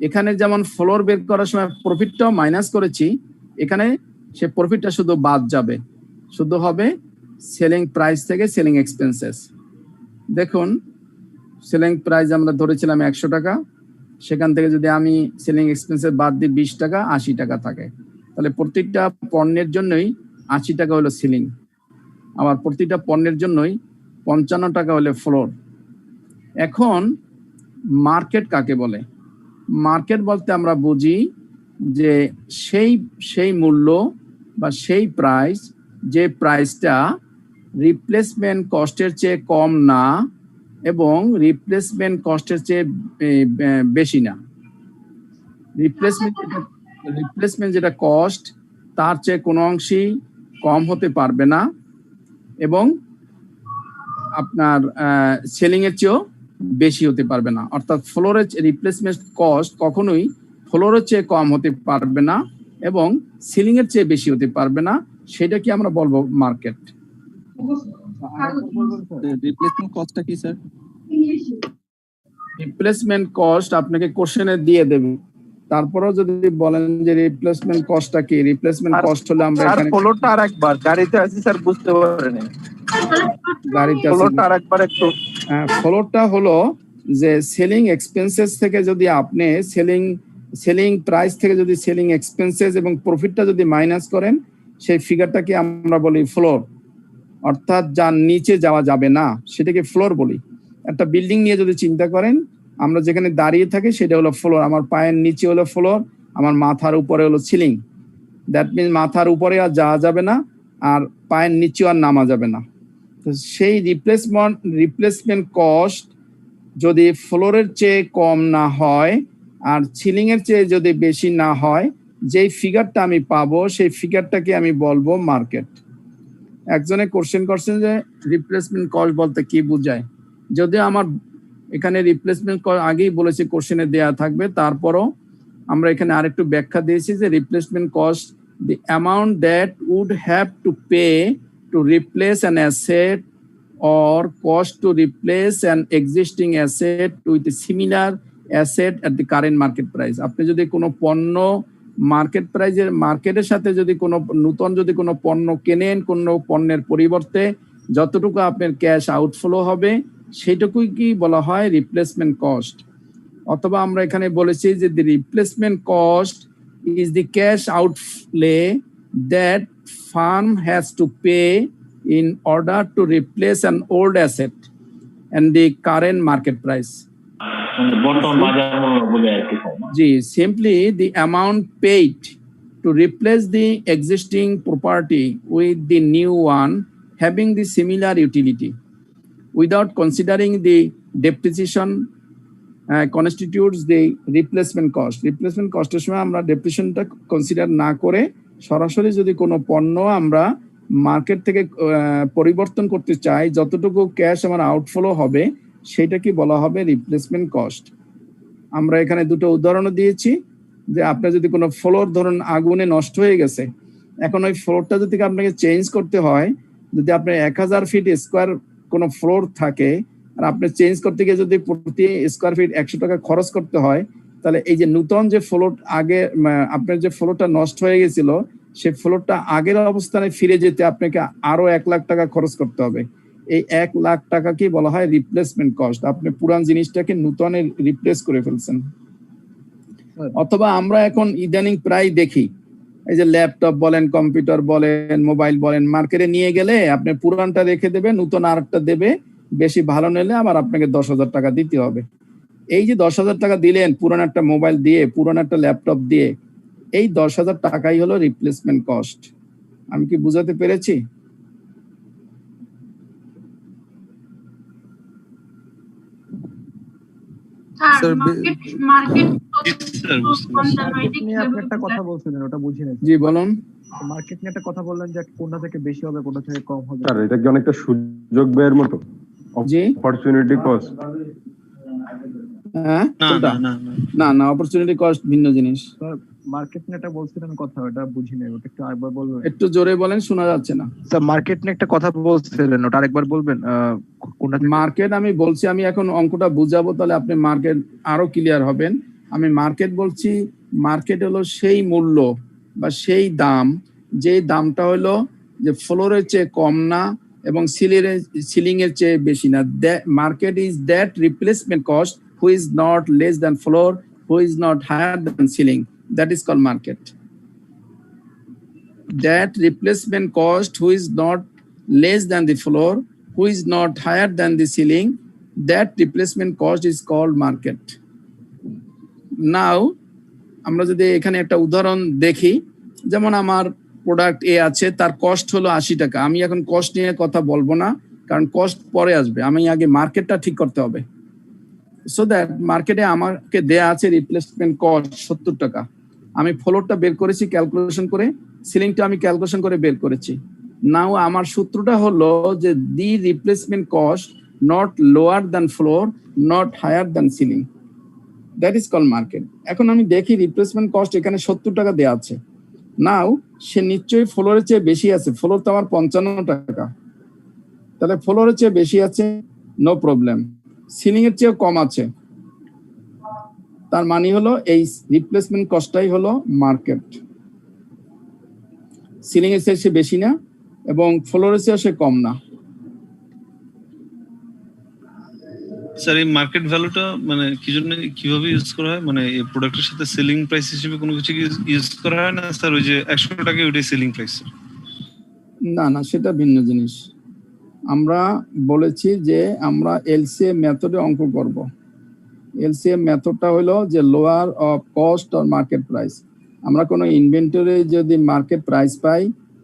এখানে যেমন ফ্লোর বের করার সময় প্রফিটটাও মাইনাস করেছি, এখানে সে প্রফিটটা শুধু বাদ যাবে, শুধু হবে সেলিং প্রাইস থেকে সেলিং এক্সপেন্সেস। দেখুন সেলিং প্রাইস আমরা ধরেছিলাম 100 টাকা, সেখান থেকে যদি আমি সেলিং এক্সপেন্সেস বাদ দিই 20 টাকা, 80 টাকা থাকে। তাহলে প্রত্যেকটা পণ্যের জন্যই 80 টাকা হলো সিলিং, আবার প্রতিটা পণ্যের জন্যই 55 টাকা হলো ফ্লোর। এখন মার্কেট কাকে বলে? মার্কেট বলতে আমরা বুঝি যে সেই মূল্য বা সেই প্রাইস, যে প্রাইসটা রিপ্লেসমেন্ট কস্টের চেয়ে কম না এবং রিপ্লেসমেন্ট কস্টের চেয়ে বেশি না। রিপ্লেসমেন্ট যেটা কস্ট তার চেয়ে কোনো অংশেই কম হতে পারবে না এবং আপনার সেলিং এর চেয়েও বেশি হতে পারবে না। অর্থাৎ ফ্লোরের রিপ্লেসমেন্ট কস্ট কখনোই ফ্লোরের চেয়ে কম হতে পারবে না এবং সিলিং এর চেয়ে বেশি হতে পারবে না। সেটা কি আমরা বলবো মার্কেট। রিপ্লেসমেন্ট কস্টটা কি স্যার? রিপ্লেসমেন্ট কস্ট আপনাকে কোশ্চেনে দিয়ে দেবে, তারপরেও যদি বলেন যে রিপ্লেসমেন্ট কস্টটা কি, রিপ্লেসমেন্ট কস্ট হলো আমরা এখানে ফ্লোরটা আরেকবার গাড়িতে আছি স্যার, বুঝতে পারেনি গাড়িতে ফ্লোরটা আরেকবার একটু। ফ্লোরটা হলো যে সেলিং এক্সপেন্সেস থেকে যদি আপনি সেলিং প্রাইস থেকে যদি সেলিং এক্সপেন্সেস এবং প্রফিটটা যদি মাইনাস করেন, সেই ফিগারটাকে আমরা বলি ফ্লোর। অর্থাৎ যার নিচে যাওয়া যাবে না সেটাকে ফ্লোর বলি। একটা বিল্ডিং নিয়ে যদি চিন্তা করেন, আমরা যেখানে দাঁড়িয়ে থাকি সেটা হলো ফ্লোর, আমার পায়ের নিচে হলো ফ্লোর, আমার মাথার উপরে হলো সিলিং। দ্যাট মিনস মাথার উপরে আর যাওয়া যাবে না আর পায়ের নিচেও আর নামা যাবে না। তো সেই রিপ্লেসমেন্ট কস্ট যদি ফ্লোরের চেয়ে কম না হয় আর সিলিং এর চেয়ে যদি বেশি না হয়, যেই ফিগারটা আমি পাবো সেই ফিগারটাকে আমি বলবো মার্কেট। একজনে কোশ্চেন করছেন যে রিপ্লেসমেন্ট কস্ট বলতে কি বোঝায়। যদিও আমার এখানে রিপ্লেসমেন্ট আগেই বলেছি কোশ্চেনে দেয়া থাকবে, তারপরও আমরা এখানে আরেকটু ব্যাখ্যা দিয়েছি যে replacement cost the amount that would have to pay to replace an asset or cost to replace an existing asset with a similar asset at the current market price. আপনি যদি কোনো পণ্য মার্কেট প্রাইজের মার্কেটের সাথে যদি কোনো নতুন যদি কোনো পণ্য কেনেন, কোনো পণ্যের পরিবর্তে যতটুকু আপনার ক্যাশ আউটফ্লো হবে সেটুকুই কি বলা হয় রিপ্লেসমেন্ট কস্ট। অথবা আমরা এখানে বলেছি যে the replacement cost is the cash outlay that firm has to pay in order to replace an old asset and the current market price. Simply the amount paid to replace the existing property with the new one having the similar utility without considering the depreciation constitutes the replacement cost. Replacement cost এর সময় আমরা ডেপ্রিসিয়েশনটা consider না করে সরাসরি যদি কোনো পণ্য আমরা মার্কেট থেকে পরিবর্তন করতে চাই, যতটুকু ক্যাশ আমার আউটফ্লো হবে সেটা কি বলা হবে রিপ্লেসমেন্ট কস্ট। আমরা এখানে দুটো উদাহরণও দিয়েছি যে আপনার যদি কোনো ফ্লোর ধরুন আগুনে নষ্ট হয়ে গেছে, এখন ওই ফ্লোরটা যদি আপনাকে চেঞ্জ করতে হয়, যদি আপনার 1000 ফিট স্কোয়ার কোনো ফ্লোর থাকে আর আপনি চেঞ্জ করতে গিয়ে যদি প্রতি স্কোয়ার ফিট 100 টাকা খরচ করতে হয়, তাহলে এই যে নতুন যে ফ্লোর আগে আপনার যে ফ্লোরটা নষ্ট হয়ে গেছিল, সেই ফ্লোরটা আগের অবস্থানে ফিরে যেতে আপনাকে আরো 1 লাখ টাকা খরচ করতে হবে। এই 1 লাখ টাকা কি বলা হয় রিপ্লেসমেন্ট কস্ট। আপনি পুরান জিনিসটাকে নতুনে রিপ্লেস করে ফেলছেন। অথবা আমরা এখন ইদানিং প্রায় দেখি এই যে ল্যাপটপ বলেন, কম্পিউটার বলেন, মোবাইল বলেন, মার্কেটে নিয়ে গেলে আপনি পুরানটা রেখে দেবে, নতুন আরেকটা দেবে, বেশি ভালো নিলে আবার আপনাকে 10,000 টাকা দিতে হবে। এই যে 10,000 টাকা দিলেন পুরান একটা মোবাইল দিয়ে, পুরান একটা ল্যাপটপ দিয়ে, এই 10,000 টাকাই হলো রিপ্লেসমেন্ট কস্ট। আমি কি বুঝাতে পেরেছি? স্যার মার্কেট নিয়ে আপনি একটা কথা বলছিলেন, ওটা বুঝি নাই। জি বলুন। মার্কেট নিয়ে একটা কথা বললেন যে কোনটা থেকে বেশি হবে, কোনটা থেকে কম হবে। স্যার এটা কি অনেকটা সুযোগ ব্যয়ের মতো? জি, অপরচুনিটি কস্ট। হ্যাঁ, না না, অপরচুনিটি কস্ট ভিন্ন জিনিস। স্যার মার্কেট নিয়ে একটা বলছিলেন কথা, ওটা বুঝি নাই, ওটা একটু আরেকবার বলবেন? একটু জোরে বলেন, শোনা যাচ্ছে না। স্যার মার্কেট নিয়ে একটা কথা বলছিলেন, ওটা আরেকবার বলবেন? কোনটা মার্কেট আমি বলছি, আমি এখন অঙ্কটা বুঝাবো, তাহলে আপনি মার্কেট আরো ক্লিয়ার হবেন। আমি মার্কেট বলছি, মার্কেট হলো সেই মূল্য বা সেই দাম, যে দামটা হলো যে ফ্লোরের চেয়ে কম না এবং সিলিং এর চেয়ে বেশি না। Market is that replacement cost who is not less than floor, who is not higher than ceiling, that is called market. That replacement cost who is not less than the floor, who is not higher than the ceiling, that replacement cost is called market. Now আমরা যদি এখানে একটা উদাহরণ দেখি, যেমন আমার product এ আছে, তার কস্ট হলো 80 টাকা। আমি এখন কস্ট নিয়ে কথা বলবো না, কারণ কস্ট পরে আসবে, আমি আগে মার্কেটটা ঠিক করতে হবে। সো দ্যাট মার্কেটে আমাকে দেয়া আছে রিপ্লেসমেন্ট কস্ট 70 টাকা। আমি ফ্লোরটা বের করেছি ক্যালকুলেশন করে, সিলিংটা আমি ক্যালকুলেশন করে বের করেছি। নাও আমার সূত্রটা হলো যে the replacement cost not lower than floor, not higher than ceiling, that is called market. এখন আমি দেখি রিপ্লেসমেন্ট কস্ট এখানে 70 টাকা দেওয়া আছে। নাও সে নিশ্চয়ই ফ্লোরের চেয়ে বেশি আছে, ফ্লোর তো আমার 55 টাকা, তাহলে ফ্লোরের চেয়ে বেশি আছে, নো প্রবলেম। সিলিং এর চেয়ে কম আছে, তার মানে হলো এই রিপ্লেসমেন্ট কস্টটাই হলো মার্কেট। সিলিং এর চেয়ে সে বেশি না এবং ফ্লোরের চেয়ে সে কম না। স্যার এই মার্কেট ভ্যালুটা মানে কি জন্য কিভাবে ইউজ করা হয়? মানে এই প্রোডাক্টের সাথে সেলিং প্রাইস হিসেবে কোনো কিছু ইউজ করা হয় না স্যার? ওই যে 100 টাকা ওইটাই সেলিং প্রাইস? না না, সেটা ভিন্ন জিনিস। আমরা বলেছি যে আমরা এলসিএম মেথডে অঙ্ক করব। এলসিএম মেথডটা হলো যে lower of cost or market price. আমরা কোনো ইনভেন্টরি যদি মার্কেট প্রাইস পাই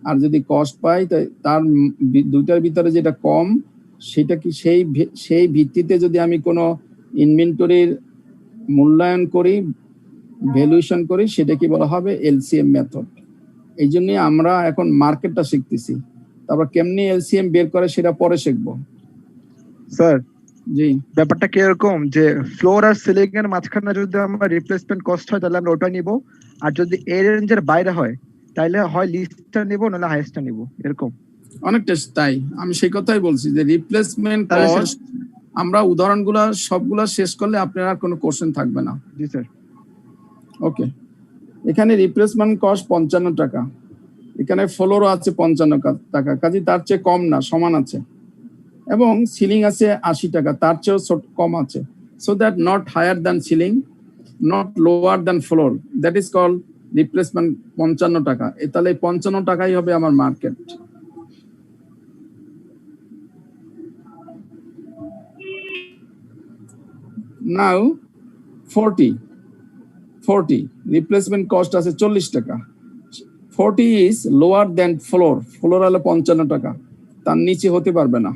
আর যদি কস্ট পাই, তার দুইটার ভিতরে যেটা কম সেটা কি সেই ভিত্তিতে যদি আমি কোনো ইনভেন্টরির মূল্যায়ন করি, ভ্যালুয়েশন করি, সেটা কি বলা হবে এলসিএম মেথড। এই জন্য আমরা এখন মার্কেটটা শিখতেছি, তারপর কেমনি এলসিএম বের করে সেটা পরে শিখবো। স্যার জি, ব্যাপারটা কি এরকম যে ফ্লোর আর সিলিং এর মাঝখানে যদি আমার রিপ্লেসমেন্ট কস্ট হয় তাহলে আমরা ওটা নিব, আর যদি এই রেঞ্জের বাইরে হয় তাহলে হয় লিস্টটা নিব নাহলে হাইয়েস্টটা নিব, এরকম? অনেকটা তাই, আমি সেই কথাই বলছি যে রিপ্লেসমেন্ট কস্ট আমরা উদাহরণগুলো সবগুলা শেষ করলে আপনার আর কোনো কোশ্চেন থাকবে না। জি স্যার। ওকে, এখানে রিপ্লেসমেন্ট কস্ট 55 টাকা, এখানে ফ্লোরও আছে 55 টাকা, কাজে তার চেয়ে কম না, সমান আছে, এবং সিলিং আছে 80 টাকা, তার চেয়েও কম আছে। So that not higher than ceiling, not lower than floor, that is called replacement 55 টাকা। তাহলে 55 টাকাই হবে আমার মার্কেট। নাও 40 রিপ্লেসমেন্ট কস্ট আছে 40 টাকা। 40 is lower than floor, floor হলো 55 টাকা, তার নিচে হতে পারবে না।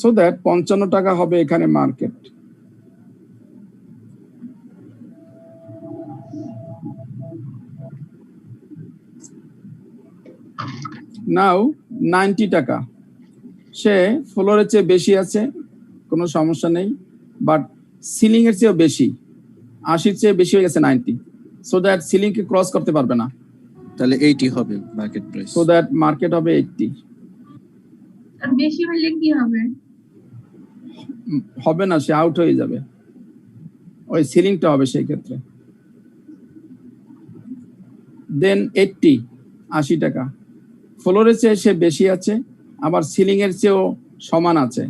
সো দ্যাট 55 টাকা হবে এখানে মার্কেট। নাও 90 টাকা, সে ফ্লোরের চেয়ে বেশি আছে, কোনো সমস্যা নেই, বাট সিলিং এর চেয়েও বেশি, 80-র চেয়ে বেশি হয়ে গেছে 90, so that ceiling K cross করতে পারবে না, তাহলে 80 হবে market price. So that market হবে 80। আর বেশি হলে কি হবে? হবে না, সে আউট হয়ে যাবে, ওই সিলিংটা হবে সেই ক্ষেত্রে। দেন 80 টাকা, ফ্লোরের চেয়ে সে বেশি আছে, আবার সিলিং এর চেয়েও সমান আছে,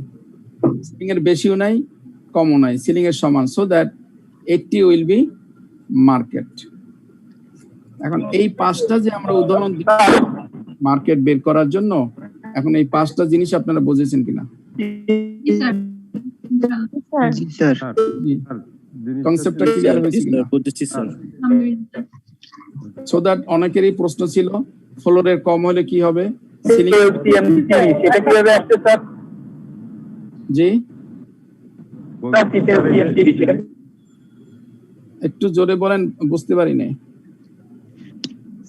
সিলিং এর বেশিও নাই কমও নাই, সিলিং এর সমান, so that 80 will be market. এখন এই 5টা যে আমরা উদাহরণ মার্কেট বের করার জন্য, এখন এই 5টা জিনিস আপনারা বুঝেছেন কিনা? কনসেপ্টটা ক্লিয়ার হয়েছে কিনা? সো দ্যাট অনেকেরই প্রশ্ন ছিল ফ্লোরের কম হলে কি হবে, সিলিং সেটা কিভাবে আসছে স্যার? জি একটু জোরে বলেন, বুঝতে পারি নাই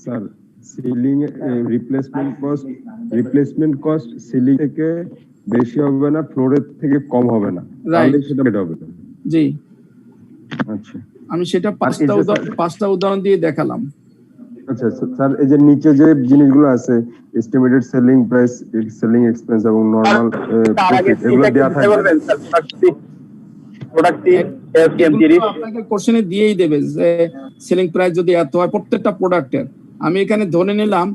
sir. Ceiling replacement cost ceiling থেকে বেশি হবে না, ফ্লোরের থেকে কম হবে না, তাহলে সেটা বেটার হবে। জি আচ্ছা, আমি সেটা 5টা উদাহরণ দিয়ে দেখালাম। আচ্ছা স্যার, এই যে নিচে যে জিনিসগুলো আছে, estimated selling price, selling expense এবং নরমাল প্রফিট, এগুলো দেয়া থাকবে। আপনাকে কোশ্চেনে দিয়েই দেবে যে সেলিং প্রাইস যদি এত হয় প্রত্যেকটা প্রোডাক্টের। আমি এখানে ধরে নিলাম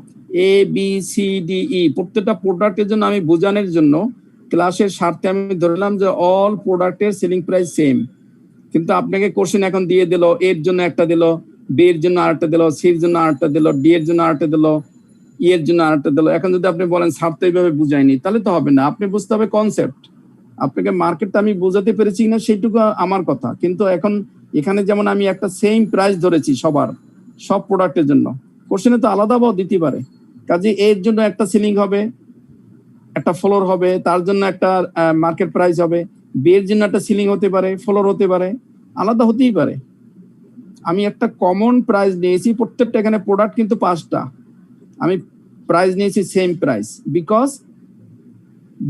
ABCDE, প্রত্যেকটা প্রোডাক্টের জন্য আমি বোঝানোর জন্য ক্লাসের স্বার্থে আমি ধরলাম যে অল প্রোডাক্টের সেলিং প্রাইস সেম, কিন্তু আপনাকে কোশ্চেন এখন দিয়ে দিল, এর জন্য একটা দিল, বি এর জন্য আরেকটা দিল, সি এর জন্য আরেকটা দিল, ডি এর জন্য আরেকটা দিল, ই এর জন্য আরেকটা দিল। এখন যদি আপনি বলেন স্যার তো এইভাবে বুঝাইনি, তাহলে তো হবে না। আপনি বুঝতে হবে কনসেপ্ট, আপনাকে মার্কেটটা আমি বোঝাতে পেরেছি না সেইটুকু আমার কথা। কিন্তু এখন এখানে যেমন আমি একটা সেম প্রাইস ধরেছি সব প্রোডাক্টের জন্য, কোশ্চেনে তো আলাদাভাবে দিতে পারে। কাজে এর জন্য একটা সিলিং হবে, একটা ফ্লোর হবে, তার জন্য একটা মার্কেট প্রাইস হবে, বি এর জন্য একটা সিলিং হতে পারে, ফ্লোর হতে পারে, আলাদা হতেই পারে। আমি একটা কমন প্রাইস নিয়েছি, প্রত্যেকটা এখানে প্রোডাক্ট কিন্তু 5টা, আমি প্রাইস নিয়েছি সেম প্রাইস, বিকজ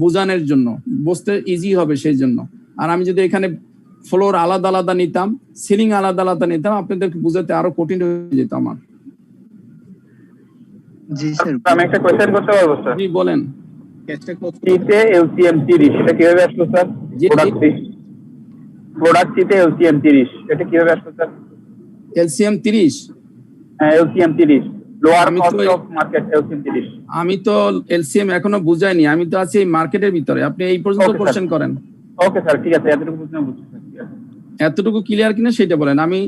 বোঝানোর জন্য, বুঝতে ইজি হবে সেই জন্য। আর আমি যদি এখানে ফ্লোর আলাদা আলাদা নিতাম, সিলিং আলাদা আলাদা নিতাম, আপনাদেরকে বোঝাতে আরো কঠিন হয়ে যেত আমার। জি স্যার, আমি একটা কোশ্চেন করতে পারবো স্যার? জি বলেন। সিতে LCM 30 এটা কিভাবে আসলো স্যার? প্রোডাক্ট সিতে LCM 30 এটা কিভাবে আসলো স্যার? LCM 30? হ্যাঁ, LCM 30 lower cost of market LCM 30। আমি তো LCM এখনো বুঝাইনি, আমি তো আছি মার্কেটের ভিতরে। আপনি এই পর্যন্ত কোশ্চেন করেন। ওকে স্যার, ঠিক আছে, এতটুকু বুঝতে বুঝছি স্যার। এতটুকু ক্লিয়ার কিনা সেটা বলেন, আমি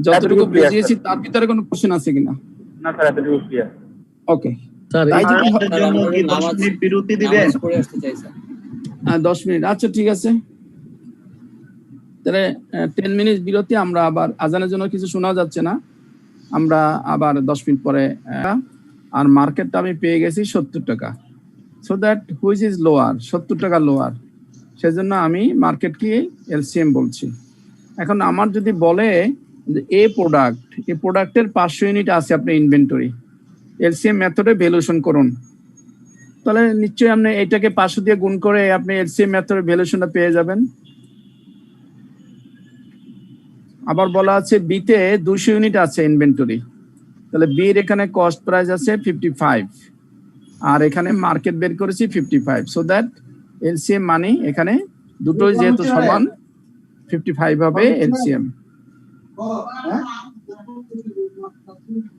যতটুকু বুঝিয়েছি তার ভিতরে কোনো কোশ্চেন আছে কিনা? না স্যার, এতটুকু ক্লিয়ার। ওকে, স্যার এই জন্য কি 10 মিনিট বিরতি দিবেন? নামাজ পড়ে আসতে চাই স্যার। 10 মিনিট, আচ্ছা ঠিক আছে। তাহলে 10 মিনিট বিরতি, আমরা আবার আজানের জন্য কিছু শোনা যাচ্ছে না, আমরা আবার 10 মিনিট পরে। আর মার্কেটটা আমি পেয়ে গেছি 70 টাকা, so that which is lower, 70 টাকা লোয়ার, সেজন্য আমি মার্কেটকে LCM বলছি। এখন আমার যদি বলে যে এই প্রোডাক্টের 500 ইউনিট আছে আপনার ইনভেন্টরি, LCM মেথডে ভ্যালুয়েশন করুন, তাহলে নিশ্চয়ই আপনি এটাকে 500 দিয়ে গুণ করে আপনি LCM মেথডে ভ্যালুয়েশনটা পেয়ে যাবেন। আবার বলা আছে বিতে 200 ইউনিট আছে ইনভেন্টরি, তাহলে বি এর এখানে কস্ট প্রাইস আছে 55 আর এখানে মার্কেট বের করেছি 55, সো দ্যাট LCM মানে এখানে দুটোই যেহেতু সমান 55 হবে LCM।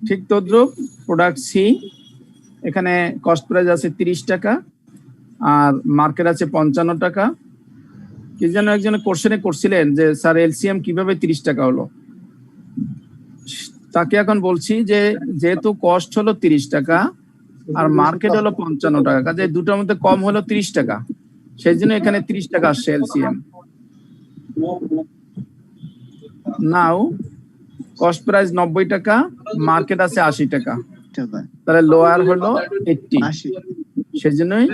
ঠিক তদ্রুপ প্রোডাক্ট সি, এখানে কস্ট প্রাইস আছে 30 টাকা আর মার্কেট আছে 55 টাকা। কি যেন একজনে কোশ্চেনে করছিলেন যে স্যার LCM কিভাবে 30 টাকা হলো, তাকে এখন বলছি যে যেহেতু কস্ট হলো 30 টাকা আর মার্কেট হলো 55 টাকা, কাজে দুটোর মধ্যে কম হলো 30 টাকা, সেই জন্য এখানে 30 টাকা আসছে LCM। নাও কস্ট প্রাইস 90 টাকা, মার্কেট আছে 80 টাকা, তাহলে লোয়ার হলো 80, সেই জন্যই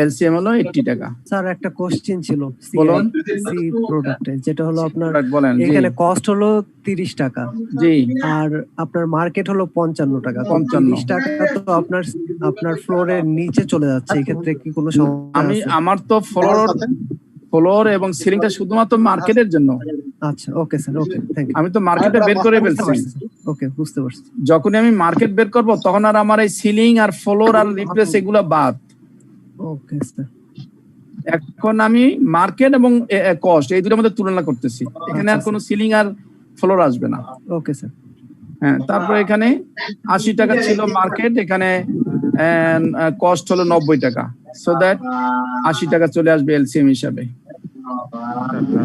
LCM হলো 80 টাকা। স্যার একটা কোশ্চেন ছিল সি প্রোডাক্টে, যেটা হলো আপনার এখানে কস্ট হলো 30 টাকা, জি, আর আপনার মার্কেট হলো 55 টাকা, 30 টাকা তো আপনার ফ্লোরের নিচে চলে যাচ্ছে, এই ক্ষেত্রে কি কোনো সমস্যা আছে? আমার তো ফ্লোর এবং সিলিংটা শুধুমাত্র মার্কেটের জন্য। আচ্ছা, okay sir, okay, thank you. আমি তো মার্কেটে বের করে ফেলছি। ওকে, বুঝতে পারছি। যখন আমি মার্কেট বের করব তখন আর আমার এই সিলিং আর ফ্লোর আর রিপ্লেস এগুলো বাদ। Okay sir. এখন আমি মার্কেট এবং কস্ট এই দুটোর মধ্যে তুলনা করতেছি, এখানে আর কোনো সিলিং আর ফ্লোর আসবে না। Okay sir. হ্যাঁ, তারপর এখানে 80 টাকা ছিল মার্কেট, এখানে কস্ট হলো 90 টাকা, সো দ্যাট 80 টাকা চলে আসবে এলসিএম হিসাবে।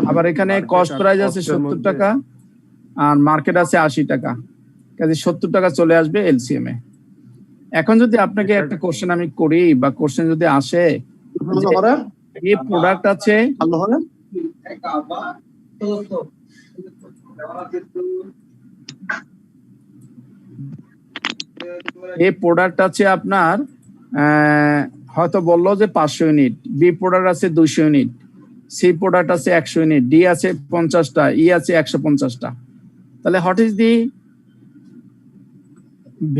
আবার এখানে কস্ট প্রাইস আছে 70 টাকা আর মার্কেট আছে 80 টাকা, কাজে 70 টাকা চলে আসবে এলসিএম এ। এখন যদি আপনাকে একটা কোশ্চেন আমি করি বা কোশ্চেন যদি আসে, এই প্রোডাক্ট আছে এই প্রোডাক্ট আছে আপনার হয়তো বললো যে 500 ইউনিট, বি প্রোডাক্ট আছে 200 ইউনিট, সি প্রোডাক্ট আছে 100 ইউনিট, ডি আছে 50টা, ই আছে 150টা। তাহলে what is the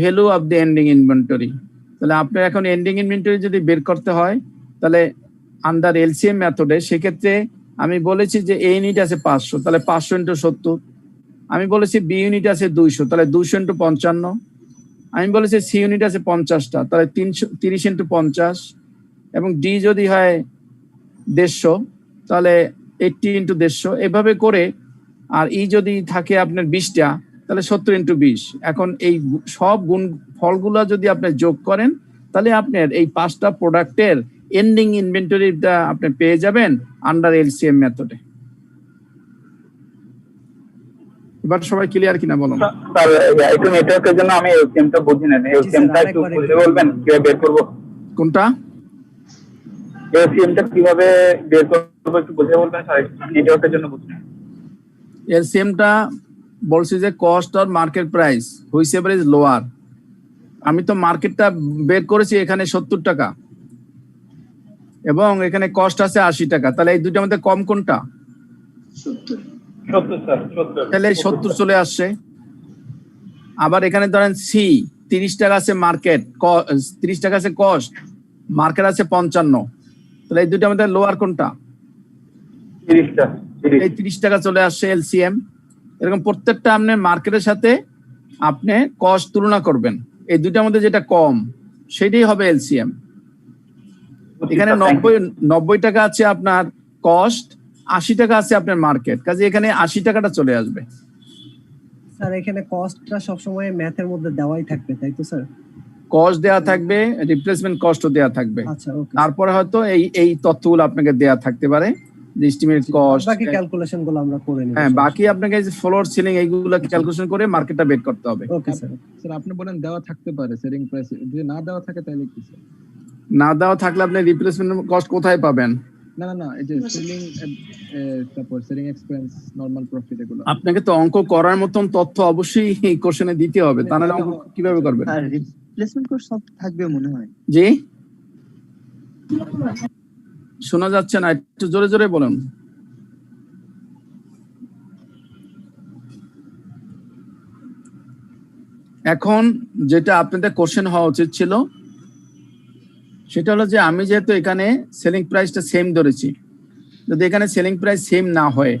value of the ending inventory? তাহলে আপনার এখন এন্ডিং ইনভেন্টরি যদি বের করতে হয় তাহলে আন্ডার এলসিএম মেথডে, সেক্ষেত্রে আমি বলেছি যে এ ইউনিট আছে 500, তাহলে 500 ইন্টু 70। আমি বলেছি বি ইউনিট আছে 200, তাহলে 200 ইন্টু 55। আমি বলেছি সি ইউনিট আছে 50টা, তাহলে 30 ইন্টু 50। এবং ডি যদি হয় 150, তাহলে 80 ইন্টু 150, এভাবে করে। আর ই যদি থাকে আপনার 20টা, তাহলে 70 ইন্টু 20। এখন এই সব গুণ ফলগুলো যদি আপনি যোগ করেন, তাহলে আপনার এই 5টা প্রোডাক্টের এন্ডিং ইনভেন্টরিটা আপনি পেয়ে যাবেন আন্ডার এলসিএম মেথডে। এবার সবাই ক্লিয়ার কিনা বলুন। স্যার একটু নেটওয়ার্কের জন্য আমি এলসিএমটা বুঝি না, এলসিএমটা একটু বুঝে বলবেন কিভাবে বের করব? কোনটা? এলসিএমটা কিভাবে বের করব একটু বুঝে বলবেন স্যার, নেটওয়ার্কের জন্য বুঝি না। এলসিএমটা বলছি যে কস্ট আর market price whichever is lower. আমি তো মার্কেটটা বের করেছি এখানে 70 টাকা এবং এখানে কস্ট আছে 80 টাকা, তাহলে এই দুটোর মধ্যে কম কোনটা? 70 স্যার, 70। তাহলে 70 চলে আসছে। আবার এখানে ধরেন সি 30 টাকা আছে মার্কেট, 30 টাকা আছে কস্ট, মার্কেট আছে 55, তাহলে এই দুটোর মধ্যে লোয়ার কোনটা? 30টা। এই 30 টাকা চলে আসছে এলসিএম। এরকম প্রত্যেকটা আপনি মার্কেটের সাথে আপনি কস্ট তুলনা করবেন, এই দুটার মধ্যে যেটা কম সেটাই হবে এলসিএম। এখানে 90 টাকা আছে আপনার কস্ট, 80 টাকা আছে আপনার মার্কেট, কাজে এখানে 80 টাকাটা চলে আসবে। স্যার এখানে কস্টটা সবসময় ম্যাথের মধ্যে দেওয়াই থাকবে, তাই তো স্যার? কস্ট দেয়া থাকবে, রিপ্লেসমেন্ট কস্টও দেয়া থাকবে। আচ্ছা, ওকে। তারপরে হয়তো এই তথ্যগুলো আপনাকে দেয়া থাকতে পারে, যে এস্টিমেট কস্ট, বাকি ক্যালকুলেশন গুলো আমরা করে নেব। হ্যাঁ, বাকি আপনাকে যে ফ্লোর সিলিং এইগুলো ক্যালকুলেশন করে মার্কেটটা বের করতে হবে। Okay sir. স্যার আপনি বলেন দেওয়া থাকতে পারে সেলিং প্রাইস, যদি না দেওয়া থাকে তাহলে কি স্যার? না দেওয়া থাকলে আপনি রিপ্লেসমেন্ট কস্ট কোথায় পাবেন? না এই যে সেলিং, তারপর সেলিং এক্সপেন্স, নরমাল প্রফিট, এগুলো আপনাকে তো অঙ্ক করার মতন তথ্য অবশ্যই এই কোশ্চেনে দিতে হবে, তা নাহলে অঙ্ক কিভাবে করবেন? আর রিপ্লেসমেন্ট কস্ট সব থাকবে মনে হয়। জি, শোনা যাচ্ছে না, একটু জোরে জোরে বলুন। এখন যেটা আপনাদের কোশ্চেন হওয়া উচিত ছিল সেটা হলো যে আমি যেহেতু এখানে সেলিং প্রাইসটা সেম ধরেছি, যদি এখানে সেলিং প্রাইস সেম না হয়,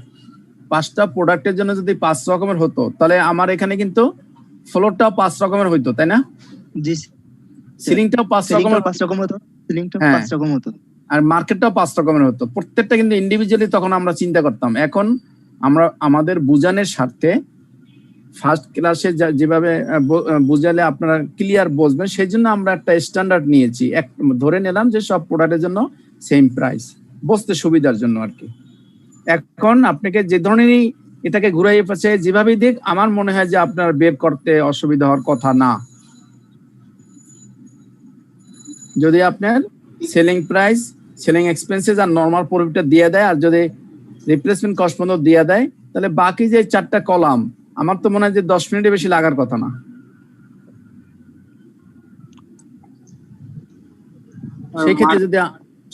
5টা প্রোডাক্টের জন্য যদি 5 রকমের হতো, তাহলে আমার এখানে কিন্তু ফ্লোরটাও 5 রকমের হইতো, তাই না? জি, সিলিংটাও 5 রকম হতো, সিলিংটাও 5 রকম হতো, আর মার্কেটটাও 5 রকমের হতো। প্রত্যেকটা কিন্তু ইন্ডিভিজুয়ালি তখন আমরা চিন্তা করতাম। এখন আমরা আমাদের বুঝানোর স্বার্থে ফার্স্ট ক্লাসে যেভাবে বুঝালে আপনারা ক্লিয়ার বুঝবেন, সেই জন্য আমরা একটা স্ট্যান্ডার্ড নিয়েছি, ধরে নিলাম যে সব প্রোডাক্টের জন্য সেম প্রাইস, বুঝতে সুবিধার জন্য আর কি। এখন আপনাকে যে ধরনেরই এটাকে ঘুরাইয়ে পাচ্ছে যেভাবেই দিক, আমার মনে হয় যে আপনার বের করতে অসুবিধা হওয়ার কথা না। যদি আপনার সেলিং প্রাইস, সেলিং এক্সপেন্সেস আর নরমাল প্রফিটটা দিয়ে দেয়, আর যদি রিপ্লেসমেন্ট কস্ট পর্যন্ত দিয়ে দেয়, তাহলে বাকি যে 4টা কলাম আমার তো মনে হয় যে 10 মিনিটের বেশি লাগার কথা না।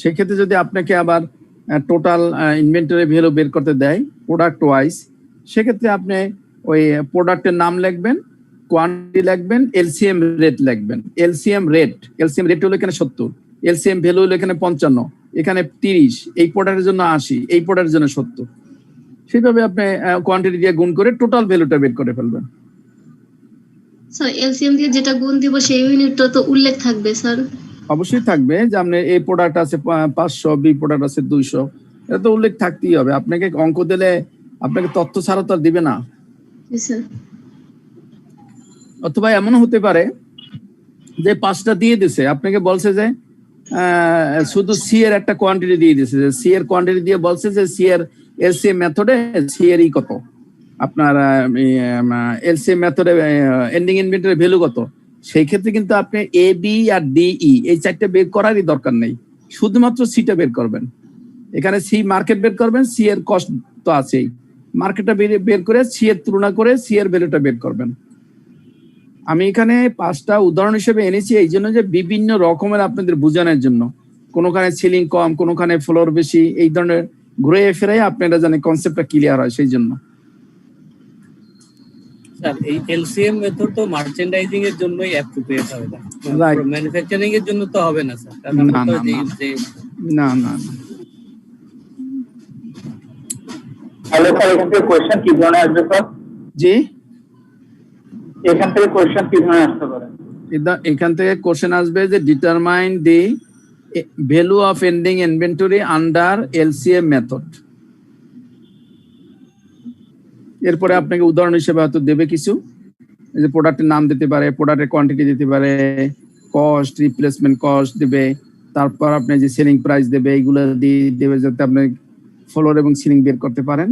সেই ক্ষেত্রে যদি আপনাকে আবার টোটাল ইনভেন্টরি ভ্যালু বের করতে দেয় প্রোডাক্ট ওয়াইজ, সেক্ষেত্রে আপনি ওই প্রোডাক্টের নাম লিখবেন, কোয়ান্টিটি লিখবেন, এলসিএম রেট লিখবেন। এলসিএম রেট হলো এখানে 70, এলসিএম ভ্যালু হলো এখানে 55, এখানে 30, এই প্রোডাক্টের জন্য 80, এই প্রোডাক্টের জন্য 70। সেইভাবে আপনি কোয়ান্টিটি দিয়ে গুণ করে টোটাল ভ্যালুটা বের করে ফেলবেন। স্যার এলসিএম দিয়ে যেটা গুণ দিব সেই ইউনিটটা তো উল্লেখ থাকবে স্যার। অবশ্যই থাকবে যে আপনার এই প্রোডাক্ট আছে 500, বি প্রোডাক্ট আছে 200, এটা তো উল্লেখ থাকতেই হবে। আপনাকে অঙ্ক দিলে আপনাকে তথ্য ছাড়া তো আর দিবে না। অথবা এমনও হতে পারে যে 5টা দিয়ে দিছে, আপনাকে বলছে যে শুধু সি এর একটা কোয়ান্টিটি দিয়ে দিছে, যে সি এর কোয়ান্টিটি দিয়ে বলছে যে সি এর এলসিএম মেথডে সি এর কত, আপনার এলসিএম মেথডে এন্ডিং ইনভেন্টরি ভ্যালু কত। সেই ক্ষেত্রে কিন্তু আপনি এ, বি আর ডি, ই এই 4টা বের করারই দরকার নেই, শুধুমাত্র সিটা বের করবেন। এখানে সি মার্কেট বের করবেন, সি এর কস্ট তো আছেই, মার্কেটটা বের করে সি এর তুলনা করে সি এর ভ্যালুটা বের করবেন। আমি এখানে 5টা উদাহরণ হিসেবে এনেছি এই জন্য যে বিভিন্ন রকমের আপনাদের বোঝানোর জন্য, কোনোখানে সিলিং কম, কোনোখানে ফ্লোর বেশি, এই ধরনের ঘুরে ফিরে আপনারা জানেন কনসেপ্টটা ক্লিয়ার হয় সেই জন্য। স্যার এই এলসিএম মেথড তো মার্চেন্ডাইজিং এর জন্যই অ্যাপ্রোপ্রিয়েট হবে না, ম্যানুফ্যাকচারিং এর জন্য তো হবে না স্যার। না তাহলে স্যার এখান থেকে কোশ্চেন কি ধরনের আসবে স্যার? জি, এখান থেকে কোশ্চেন কি ধরনের আসতে পারে? এখান থেকে কোশ্চেন আসবে যে determine the value of ending inventory under LCM method. এরপরে আপনাকে উদাহরণ হিসেবে হয়তো দেবে কিছু, এই যে প্রোডাক্টের নাম দিতে পারে, প্রোডাক্টের কোয়ান্টিটি দিতে পারে, কস্ট, রিপ্লেসমেন্ট কস্ট দেবে, তারপর আপনি যে সেলিং প্রাইস দেবে, এইগুলো দিয়ে দেবে যাতে আপনি ফ্লোর এবং সিলিং বের করতে পারেন।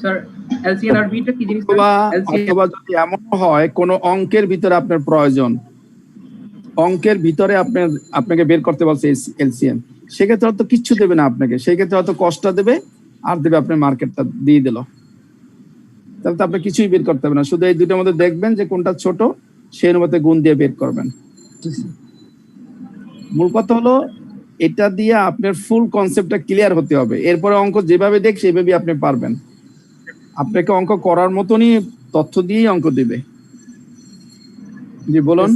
স্যার এলসিএনআরবিটা কি জিনিস? অথবা যদি এমন হয় কোনো অঙ্কের ভিতরে আপনার প্রয়োজন, অঙ্কের ভিতরে আপনাকে বের করতে বলছে এলসিএম, সেক্ষেত্রে হয়তো কিচ্ছু দেবে না আপনাকে, সেই ক্ষেত্রে হয়তো কস্টটা দেবে আর দেবে আপনি মার্কেটটা দিয়ে দিল, তাহলে তো আপনি কিছুই বের করতে হবে না, শুধু এই দুটোর মধ্যে দেখবেন যে কোনটা ছোট, সেই অনুপাতে গুণ দিয়ে বের করবেন। মূল কথা হলো এটা দিয়ে আপনার ফুল কনসেপ্টটা ক্লিয়ার হতে হবে, এরপরে অঙ্ক যেভাবে দেখ সেভাবে আপনি পারবেন। আপনাকে অঙ্ক করার মতনই তথ্য দিয়েই অঙ্ক দিবে। জি বলুন।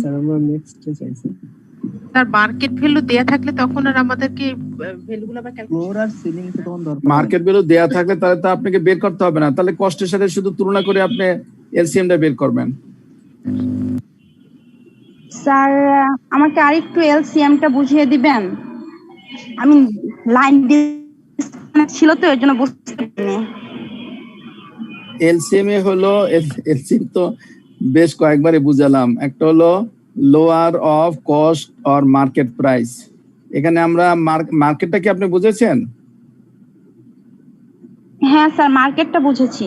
স্যার মার্কেট ভ্যালু দেয়া থাকলে তখন আর আমাদেরকে ভ্যালুগুলো আবার ফ্লোর আর সিলিং তো তখন দরকার। মার্কেট ভ্যালু দেয়া থাকলে তাহলে তো আপনাকে বের করতে হবে না, তাহলে কষ্টের সাথে শুধু তুলনা করে আপনি এলসিএমটা বের করবেন। স্যার আমাকে আরেকটু এলসিএমটা বুঝিয়ে দিবেন, আমি লাইন ছিল তো এর জন্য বুঝতে পারিনি। এলসিএম এ হলো, এলসিএম তো বেশ কয়েকবারই বুঝালাম, একটা হলো lower of cost or market price. এখানে আমরা মার্কেটটা কি আপনি বুঝেছেন? হ্যাঁ স্যার মার্কেটটা বুঝেছি।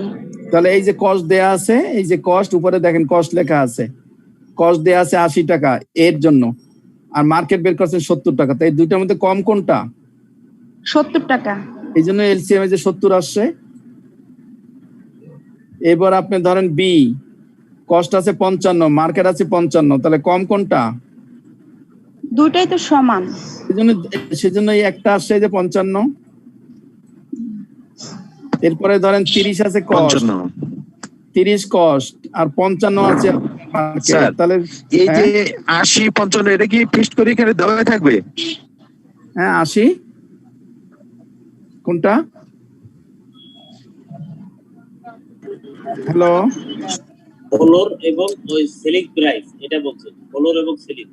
তাহলে এই যে কস্ট দেয়া আছে, এই যে কস্ট উপরে দেখেন কস্ট লেখা আছে, কস্ট দেয়া আছে 80 টাকা এর জন্য, আর মার্কেট বের করছেন 70 টাকা, তাই দুইটার মধ্যে কম কোনটা? 70 টাকা। এই জন্য এলসিএম এ যে 70 আসছে। এবার আপনি ধরেন বি, কস্ট আছে 55, মার্কেট আছে 55, তাহলে কম কোনটা? দুইটাই তো সমান, সেজন্য এই একটা আসছে যে 55। এরপরে ধরেন 30 আছে কস্ট, 30 কস্ট আর 55 আছে মার্কেট, তাহলে এই যে 80 55 এটা কি ফিক্সড করে এখানে দেওয়া থাকবে? হ্যাঁ 80 কোনটা? হ্যালো, ফ্লোর এবং ওই সেলিং প্রাইস, এটা বলছেন ফ্লোর এবং সেলিং।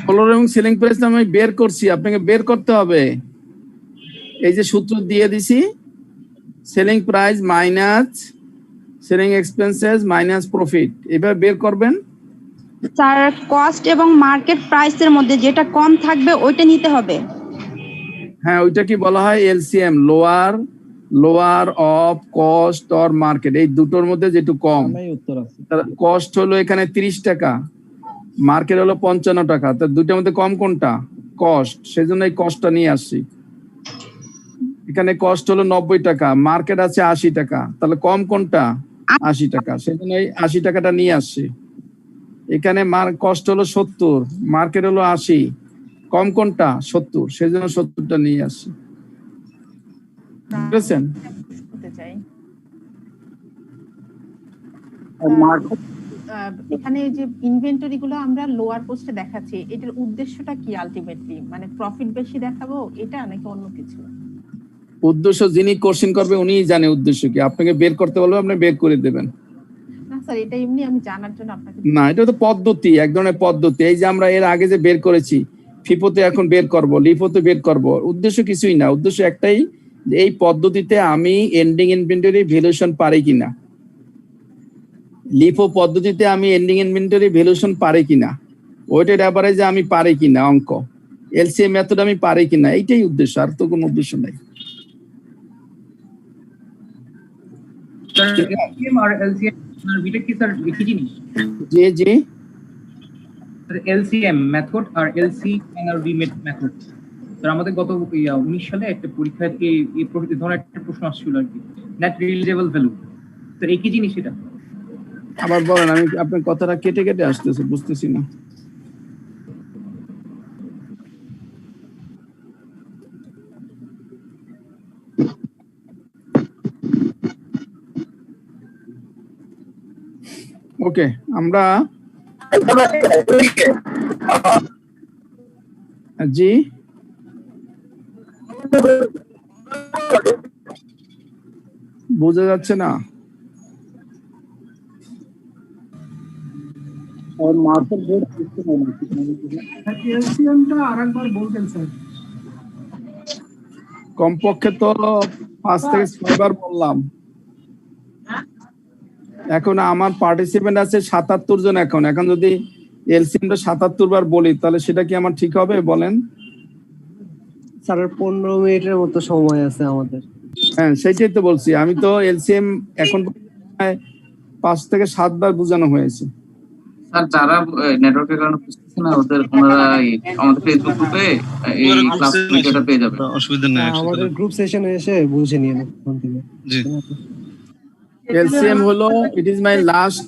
ফ্লোর এবং সেলিং প্রাইস আমি বের করছি, আপনাকে বের করতে হবে। এই যে সূত্র দিয়ে দিছি, selling price minus selling expenses minus profit, এভাবে বের করবেন। স্যার কস্ট এবং মার্কেট প্রাইসের মধ্যে যেটা কম থাকবে ওইটা নিতে হবে। হ্যাঁ ওইটা কি বলা হয়? LCM, lower of cost or market, এই দুটোর মধ্যে যেটু কম। কস্ট হলো এখানে 30 টাকা, মার্কেট হলো 55 টাকা, তো দুটোর মধ্যে কম কোনটা? কস্ট, সেজন্য এই কস্টটা নিয়ে আসছি। এখানে কস্ট হলো 90 টাকা, মার্কেট আছে 80 টাকা, তাহলে কম কোনটা? 80 টাকা, সেজন্য এই 80 টাকাটা নিয়ে আসছি। এখানে কস্ট হলো 70, মার্কেট হলো 80, কম কোনটা? 70, সেজন্য 70টা নিয়ে আসছি। বুঝছেন? এখানে যে ইনভেন্টরি গুলো আমরা লোয়ার কোস্টে দেখাচ্ছি, এটার উদ্দেশ্যটা কি আলটিমেটলি? মানে প্রফিট বেশি দেখাবো এটা নাকি অন্য কিছু? উদ্দেশ্য যিনি কোশ্চেন করবে উনিই জানে উদ্দেশ্য কি, আপনাকে বের করতে বলবে আপনি বের করে দেবেন। না স্যার, এটা এমনি আমি জানার জন্য আপনাকে। না, এটা তো পদ্ধতি, এক ধরনের পদ্ধতি। এই যে আমরা এর আগে যে বের করেছি, ফিফোতে এখন বের করব, লিফোতে বের করব, উদ্দেশ্য কিছুই না, উদ্দেশ্য একটাই যে এই পদ্ধতিতে আমি এন্ডিং ইনভেন্টরি ভ্যালুয়েশন পারি কিনা, লিফো পদ্ধতিতে আমি এন্ডিং ইনভেন্টরি ভ্যালুয়েশন পারি কিনা, ওয়েটেড অ্যাভারেজে আমি পারি কিনা অঙ্ক, এলসিএম মেথড আমি পারি কিনা, এইটাই উদ্দেশ্য, আর তো কোনো উদ্দেশ্য নাই। LCM আর LCM দুইটা কি স্যার একই জিনিস? জি জি, LCM মেথড আর LCNRV মেথড। স্যার আমাদের গত 19 সালে একটা পরীক্ষায় এই ধরনের একটা প্রশ্ন আসছিল আর কি, নেট রিলিজেবল ভ্যালু। স্যার একই জিনিস এটা? আবার বলেন, আমি আপনার কথাটা কেটে কেটে আসতেছে, বুঝতেছি না। ওকে, আমরা জি বোঝা যাচ্ছে না। और मार्केट रेट किसको मिला? এলসিএমটা আরেকবার বলতেন স্যার। কমপক্ষে তো 5 থেকে 6 বার বললাম। এখন আমার পার্টিসিপেন্ট আছে 77 জন। এখন যদি এলসিএমটা 77 বার বলি তাহলে সেটা কি আমার ঠিক হবে বলেন? স্যার 15 মিনিটের মতো সময় আছে আমাদের। হ্যাঁ, সেটাই তো বলছি, আমি তো এলসিএম এখন 5 থেকে 7 বার বোঝানো হয়েছে। স্যার যারা নেটওয়ার্কের কারণে বুঝতেছে না, ওনারা আমাদের ফেসবুক গ্রুপে এই ক্লাস ভিডিওটা পেয়ে যাবে, অসুবিধা নেই। আমাদের গ্রুপ সেশনে এসে বুঝে নিয়ে নেন ফোন থেকে। জি, এলসিএম হলো, it is my last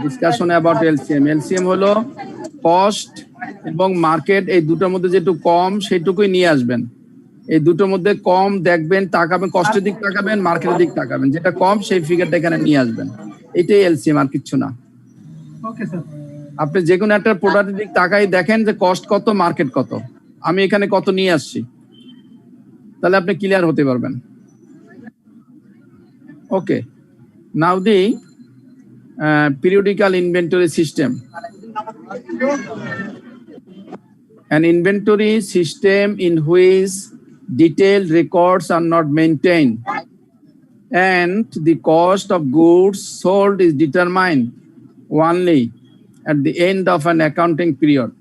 discussion about LCM. LCM হলো কস্ট এবং মার্কেট, এই দুটোর মধ্যে যেটুকু কম সেটুকুই নিয়ে আসবেন। এই দুটোর মধ্যে কম দেখবেন, তাকাবেন, কষ্টের দিক তাকাবেন, মার্কেটের দিক তাকাবেন, যেটা কম সেই ফিগারটা এখানে নিয়ে আসবেন। এটাই এলসিএম, আর কিচ্ছু না। Okay sir. আপনি যে কোনো একটা প্রোডাক্টের দিক তাকাই দেখেন যে কস্ট কত, মার্কেট কত, আমি এখানে কত নিয়ে আসছি, তাহলে আপনি ক্লিয়ার হতে পারবেন। ওকে, নাও দি periodical inventory system. An inventory system in which detailed records are not maintained and the cost of goods sold is determined only at the end of an accounting period.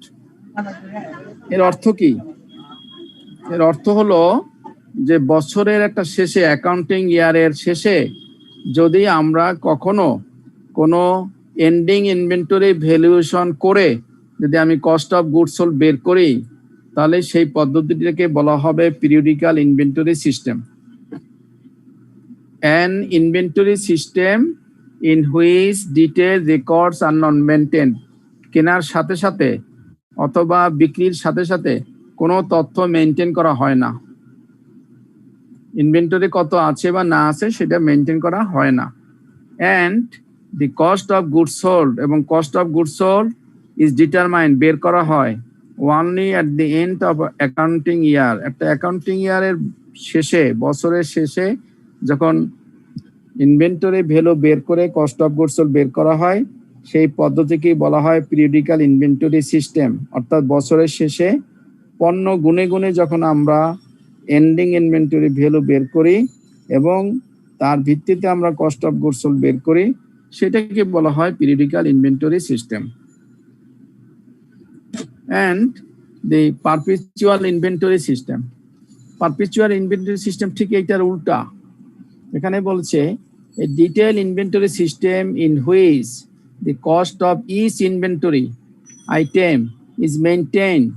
এর অর্থ কি? এর অর্থ হলো যে বছরের একটা শেষে, অ্যাকাউন্টিং ইয়ারের শেষে যদি আমরা কখনো কোনো এন্ডিং ইনভেন্টরি ভ্যালুয়েশন করে যদি আমি কস্ট অফ গুডস সোল্ড বের করি, তাহলে সেই পদ্ধতিটাকে বলা হবে periodical inventory system. An inventory system in which detail records are not maintained. কেনার সাথে সাথে অথবা বিক্রির সাথে সাথে কোনো তথ্য মেনটেন করা হয় না, ইনভেন্টরি কত আছে বা না আছে সেটা মেনটেন করা হয় না। And the cost of goods sold, এবং cost of goods sold is determined, বের করা হয় only at the end of accounting year. একটা অ্যাকাউন্টিং ইয়ারের শেষে, বছরের শেষে যখন ইনভেন্টরি ভ্যালু বের করে কস্ট অফ গুডস সোল্ড বের করা হয়, সেই পদ্ধতিকেই বলা হয় পিরিয়ডিক্যাল ইনভেন্টরি সিস্টেম। অর্থাৎ বছরের শেষে পণ্য গুনে গুনে যখন আমরা এন্ডিং ইনভেন্টরি ভ্যালু বের করি এবং তার ভিত্তিতে আমরা কস্ট অফ গুডস সোল্ড বের করি, সেটাকে বলা হয় periodical inventory system. And the perpetual inventory system. Perpetual inventory system ঠিক এইটার উল্টা। এখানে বলছে a detail inventory system in which the cost of each inventory item is maintained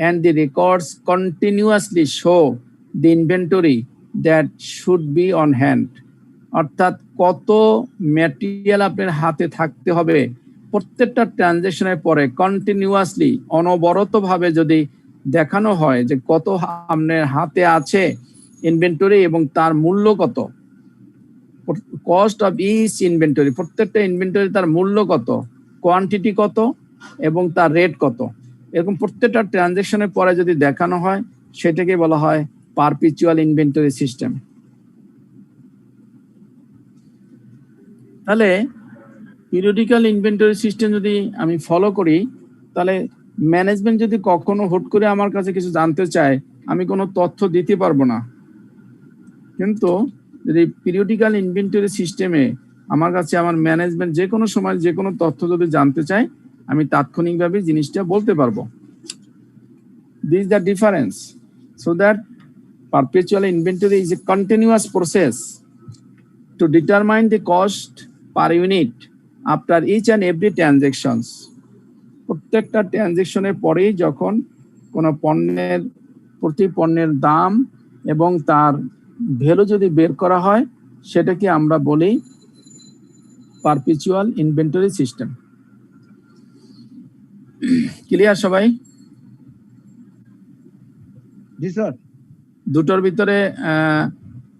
and the records continuously show the inventory that should be on hand. অর্থাৎ কত material আপনার হাতে থাকতে হবে প্রত্যেকটা ট্রানজাকশনের পরে কন্টিনিউয়াসলি, অনবরতভাবে যদি দেখানো হয় যে কত আপনার হাতে আছে ইনভেন্টরি এবং তার মূল্য কত, কস্ট অফ ইচ ইনভেন্টরি, প্রত্যেকটা ইনভেন্টরি তার মূল্য কত, কোয়ান্টিটি কত এবং তার রেট কত, এরকম প্রত্যেকটা ট্রানজাকশনের পরে যদি দেখানো হয় সেটাকে বলা হয় পারপিচুয়াল ইনভেন্টরি সিস্টেম। তাহলে পিরিয়ডিক্যাল ইনভেন্টরি সিস্টেম যদি আমি ফলো করি, তাহলে ম্যানেজমেন্ট যদি কখনো হুট করে আমার কাছে কিছু জানতে চায়, আমি কোনো তথ্য দিতে পারবো না। কিন্তু যদি পিরিয়ডিক্যাল ইনভেন্টরি সিস্টেমে আমার কাছে আমার ম্যানেজমেন্ট যে কোনো সময় যে কোনো তথ্য যদি জানতে চায়, আমি তাৎক্ষণিকভাবে জিনিসটা বলতে পারবো। This is the difference. So that perpetual inventory is a continuous process to determine the cost per unit after each and every transactions. প্রত্যেকটা ট্রানজেকশনের পরেই যখন কোনো পণ্যের প্রতি পণ্যের দাম এবং তার ভ্যালু যদি বের করা হয়, সেটাকে আমরা বলি পারপিচুয়াল ইনভেন্টরি সিস্টেম। ক্লিয়ার সবাই? জি স্যার। দুটোর ভিতরে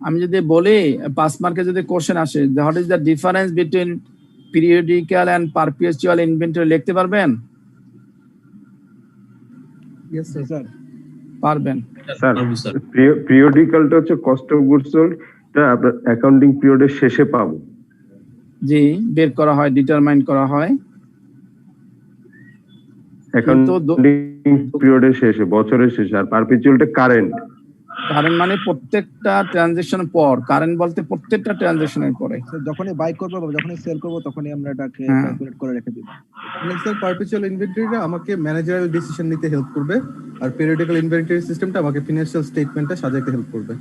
আমি যদি বলি 5 মার্কে যদি কোশ্চেন আসে, what is the difference between periodical and perpetual inventory, লিখতে পারবেন? Yes sir. পারবেন স্যার। পিরিয়ডিক্যালটা হচ্ছে কস্ট অফ গুডস সোল্ড, এটা আপনার অ্যাকাউন্টিং পিরিয়ডের শেষে পাবো। জি, বের করা হয়, ডিটারমাইন করা হয় অ্যাকাউন্টিং পিরিয়ডের শেষে, বছরের শেষে। আর পারপিচুয়ালটা কারেন্ট। কারেন্ট মানে প্রত্যেকটা ট্রানজাকশন পর, কারেন্ট বলতে প্রত্যেকটা ট্রানজাকশনের পরে। যখনই বাই করব বা যখনই সেল করব তখনই আমরা এটাকে ক্যালকুলেট করে রেখে দিব। মানে স্যার পারপিচুয়াল ইনভেন্টরিটা আমাকে ম্যানেজারাল ডিসিশন নিতে হেল্প করবে, আর পিরিয়ডিক্যাল ইনভেন্টরি সিস্টেমটা আমাকে ফিনান্সিয়াল স্টেটমেন্টটা সাজাতে হেল্প করবে।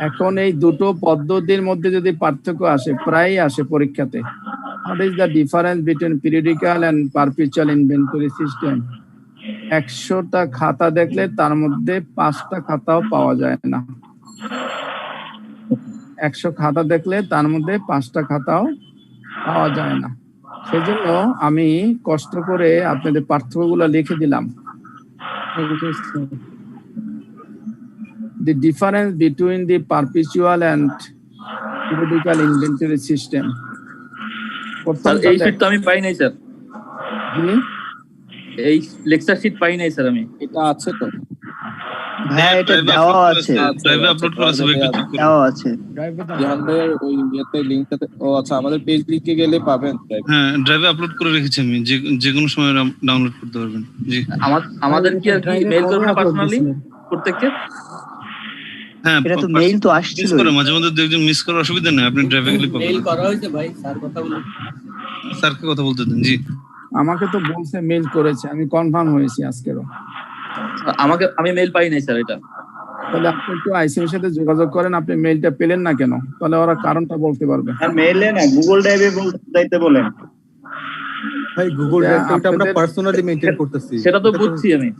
এখন এই দুটো পদ্ধতির মধ্যে যদি পার্থক্য আসে, প্রায় আসে পরীক্ষাতে, what is the difference between periodical and perpetual inventory system? 100টা খাতা দেখলে তার মধ্যে 5টা খাতাও পাওয়া যায় না। 100 খাতা দেখলে তার মধ্যে 5টা খাতাও পাওয়া যায় না। সেজন্য আমি কষ্ট করে আপনাদের পার্থক্যগুলো লিখে দিলাম। The difference between the perpetual and periodical inventory system. Sir এই শীট তো আমি পাই নাই স্যার। এই লেকচার শীট পাই নাই স্যার আমি। এটা আছে তো? হ্যাঁ, এটা দেওয়া আছে, ড্রাইভে আপলোড করা আছে, একটু চেক করুন। দেওয়া আছে জিহাদের ওই ইয়েতে লিংকটাতে। ও আচ্ছা, আমাদের পেজ লিংকে গেলে পাবেন। হ্যাঁ, ড্রাইভে আপলোড করে রেখেছি আমি, যে কোনো সময় ডাউনলোড করতে পারবেন। জি, আমাদের কি আর কি মেইল করবেন পার্সোনালি প্রত্যেককে? হ্যাঁ, এটা তো মেইল তো আসছিল, মাঝে মধ্যে দুইজন মিস করার অসুবিধা নেই, আপনি ড্রাইভে গেলে পাবেন। মেইল করা হয়েছে ভাই, স্যার কথা বলুন। স্যারকে কথা বলতে দেন। জি, আমাকে তো বলছে মেইল করেছে, আমি কনফার্ম হয়েছি আজকেরও। আমি মেইল পাই নাই স্যার এটা। তাহলে আপনি একটু আইসিএর সাথে যোগাযোগ করেন, আপনি মেইলটা পেলেন না কেন, তাহলে ওরা কারণটা বলতে পারবে। আর মেইলে না, গুগল ড্রাইভে বলতে বলেন ভাই। গুগল ড্রাইভটা আমরা পার্সোনালি মেইনটেইন করতেছি, সেটা তো বুঝছি আমি।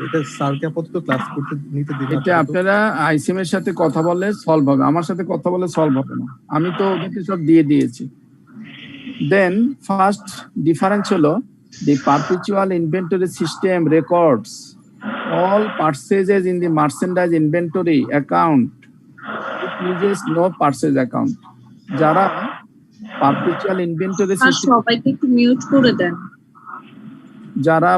এটা স্যারকে আপাতত ক্লাস করতে নিতে দিন। এটা আপনারা আইসিএম এর সাথে কথা বললে সলভ হবে, আমার সাথে কথা বললে সলভ হবে না। আমি তো ওদেরকে সব দিয়ে দিয়েছি। দেন ফার্স্ট ডিফারেন্স হলো, the perpetual inventory system records all purchases in the merchandise inventory account. It uses no purchase account. যারা perpetual inventory system, সবাইকে একটু মিউট করে দেন। যারা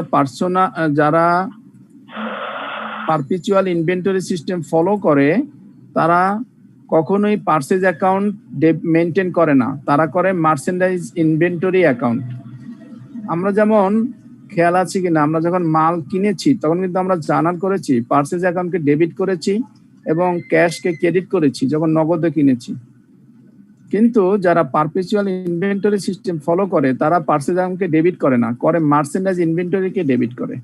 perpetual inventory system ফলো করে, তারা কখনোই পারচেজ অ্যাকাউন্ট মেনটেন করে না, তারা করে মার্চেন্ডাইজ ইনভেন্টরি অ্যাকাউন্ট। আমরা যেমন খেয়াল আছে কিনা, আমরা যখন মাল কিনেছি তখন কিন্তু আমরা জার্নাল করেছি, পারচেজ অ্যাকাউন্টকে ডেবিট করেছি এবং ক্যাশকে ক্রেডিট করেছি যখন নগদে কিনেছি। কিন্তু যারা পারপেচুয়াল ইনভেন্টরি সিস্টেম ফলো করে, তারা পারচেজ অ্যাকাউন্টকে ডেবিট করে না, করে মার্চেন্ডাইজ ইনভেন্টরিকে ডেবিট করে।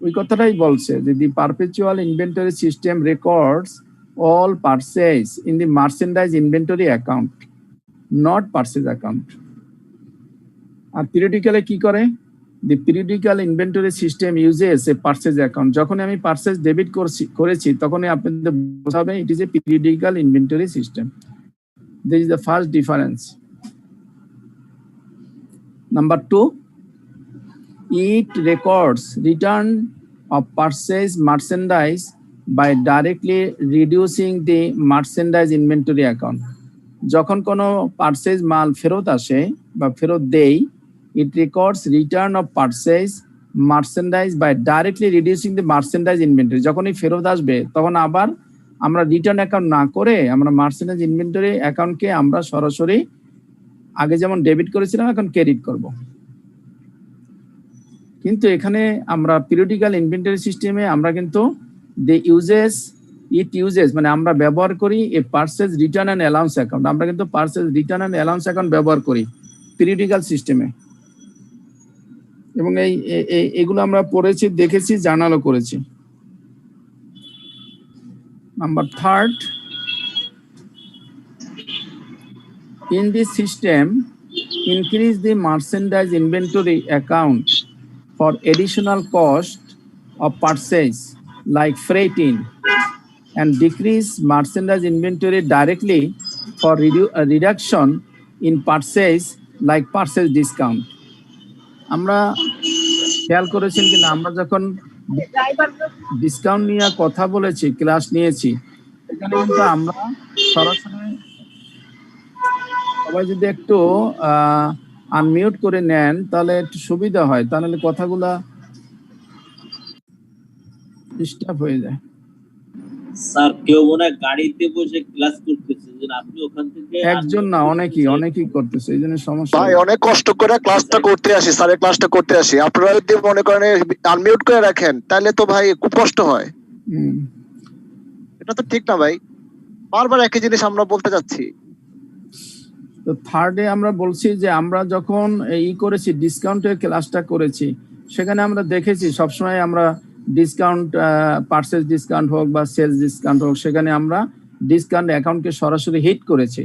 ওই কথাটাই বলছে যে the perpetual inventory system records all purchase in the merchandise inventory account, not purchase account. আর পিরিয়ডিক্যালে কি করে? the periodical inventory system uses a purchase account. যখন আমি পারচেজ ডেবিট করেছি তখনই আপনাদের বোঝাবে it is a periodical inventory system. This is the first difference. Number 2, it records return of purchased merchandise by directly reducing the merchandise inventory account. যখন কোনো purchase মাল ফেরত আসে বা ফেরত দেই, it records return of purchase merchandise by directly reducing the merchandise inventory. যখনই ফেরত আসবে তখন আবার আমরা রিটার্ন অ্যাকাউন্ট না করে আমরা মার্চেন্ডাইজ ইনভেন্টরি অ্যাকাউন্টকে আমরা সরাসরি আগে যেমন ডেবিট করেছিলাম এখন ক্রেডিট করব। কিন্তু এখানে আমরা পিরিয়ডিক্যাল ইনভেন্টরি সিস্টেমে আমরা কিন্তু ইট ইউজেস মানে আমরা ব্যবহার করি a purchase return and allowance account. আমরা কিন্তু purchase return and allowance account ব্যবহার করি পিরিয়ডিক্যাল সিস্টেমে, এবং এগুলো আমরা পড়েছি, দেখেছি, জার্নালও করেছি। Number 3, in this system increase the merchandise inventory account for additional cost of purchase like freighting, and decrease merchandise inventory directly for reduction in purchase like purchase discount. আমরা খেয়াল করেছেন কিনা, আমরা যখন ডিসকাউন্ট নিয়ে কথা বলেছি, ক্লাস নিয়েছি, এখানে কিন্তু আমরা সরাসরি সবাই যদি একটু আনমিউট করে নেন তাহলে একটু সুবিধা হয়, তাহলে কথাগুলা ডিস্টার্ব হয়ে যায়। স্যার কেউ মনে হয় গাড়িতে বসে ক্লাস করতেছে, আপনি ওখান থেকে একজন না, অনেকেই করতেছে, এই জন্য সমস্যা। ভাই অনেক কষ্ট করে ক্লাসটা করতে আসি, স্যারের ক্লাসটা করতে আসি, আপনারা যদি মনে করেন আনমিউট করে রাখেন তাহলে তো ভাই খুব কষ্ট হয়। এটা তো ঠিক না ভাই, বারবার একই জিনিস আমরা বলতে যাচ্ছি। তো থার্ডে আমরা বলছি যে আমরা যখন করেছি ডিসকাউন্টের ক্লাসটা করেছি, সেখানে আমরা দেখেছি সবসময় আমরা ডিসকাউন্ট, পারচেজ ডিসকাউন্ট হোক বা সেলস ডিসকাউন্ট হোক, সেখানে আমরা ডিসকাউন্ট অ্যাকাউন্টকে সরাসরি হিট করেছি।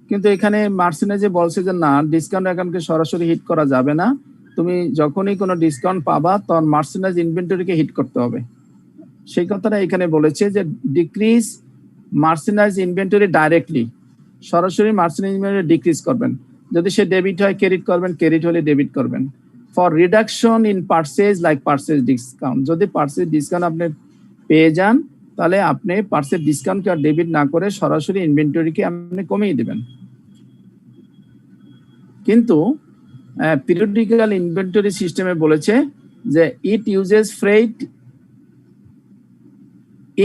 কিন্তু এখানে মার্সেন্টাইজে বলছে যে না, ডিসকাউন্ট অ্যাকাউন্টকে সরাসরি হিট করা যাবে না, তুমি যখনই কোনো ডিসকাউন্ট পাবা তখন মার্সেন্টাইজ ইনভেন্টরিকে হিট করতে হবে। সেই কথাটা এখানে বলেছে যে ডিক্রিজ মার্সেন্টাইজ ইনভেন্টরি ডাইরেক্টলি, সরাসরি মার্সেন্টাইজ ইনভেন্টরি ডিক্রিজ করবেন। যদি সে ডেবিট হয় ক্রেডিট করবেন, ক্রেডিট হলে ডেবিট করবেন। For reduction in purchase like purchase discount, যদি পারচেজ ডিসকাউন্ট আপনি পেয়ে যান তাহলে আপনি পারচেজ ডিসকাউন্টকে আর ডেবিট না করে সরাসরি ইনভেন্টরিকে আপনি কমিয়ে দিবেন। কিন্তু পিরিয়ডিক্যাল ইনভেন্টরি সিস্টেমে বলেছে যে it uses freight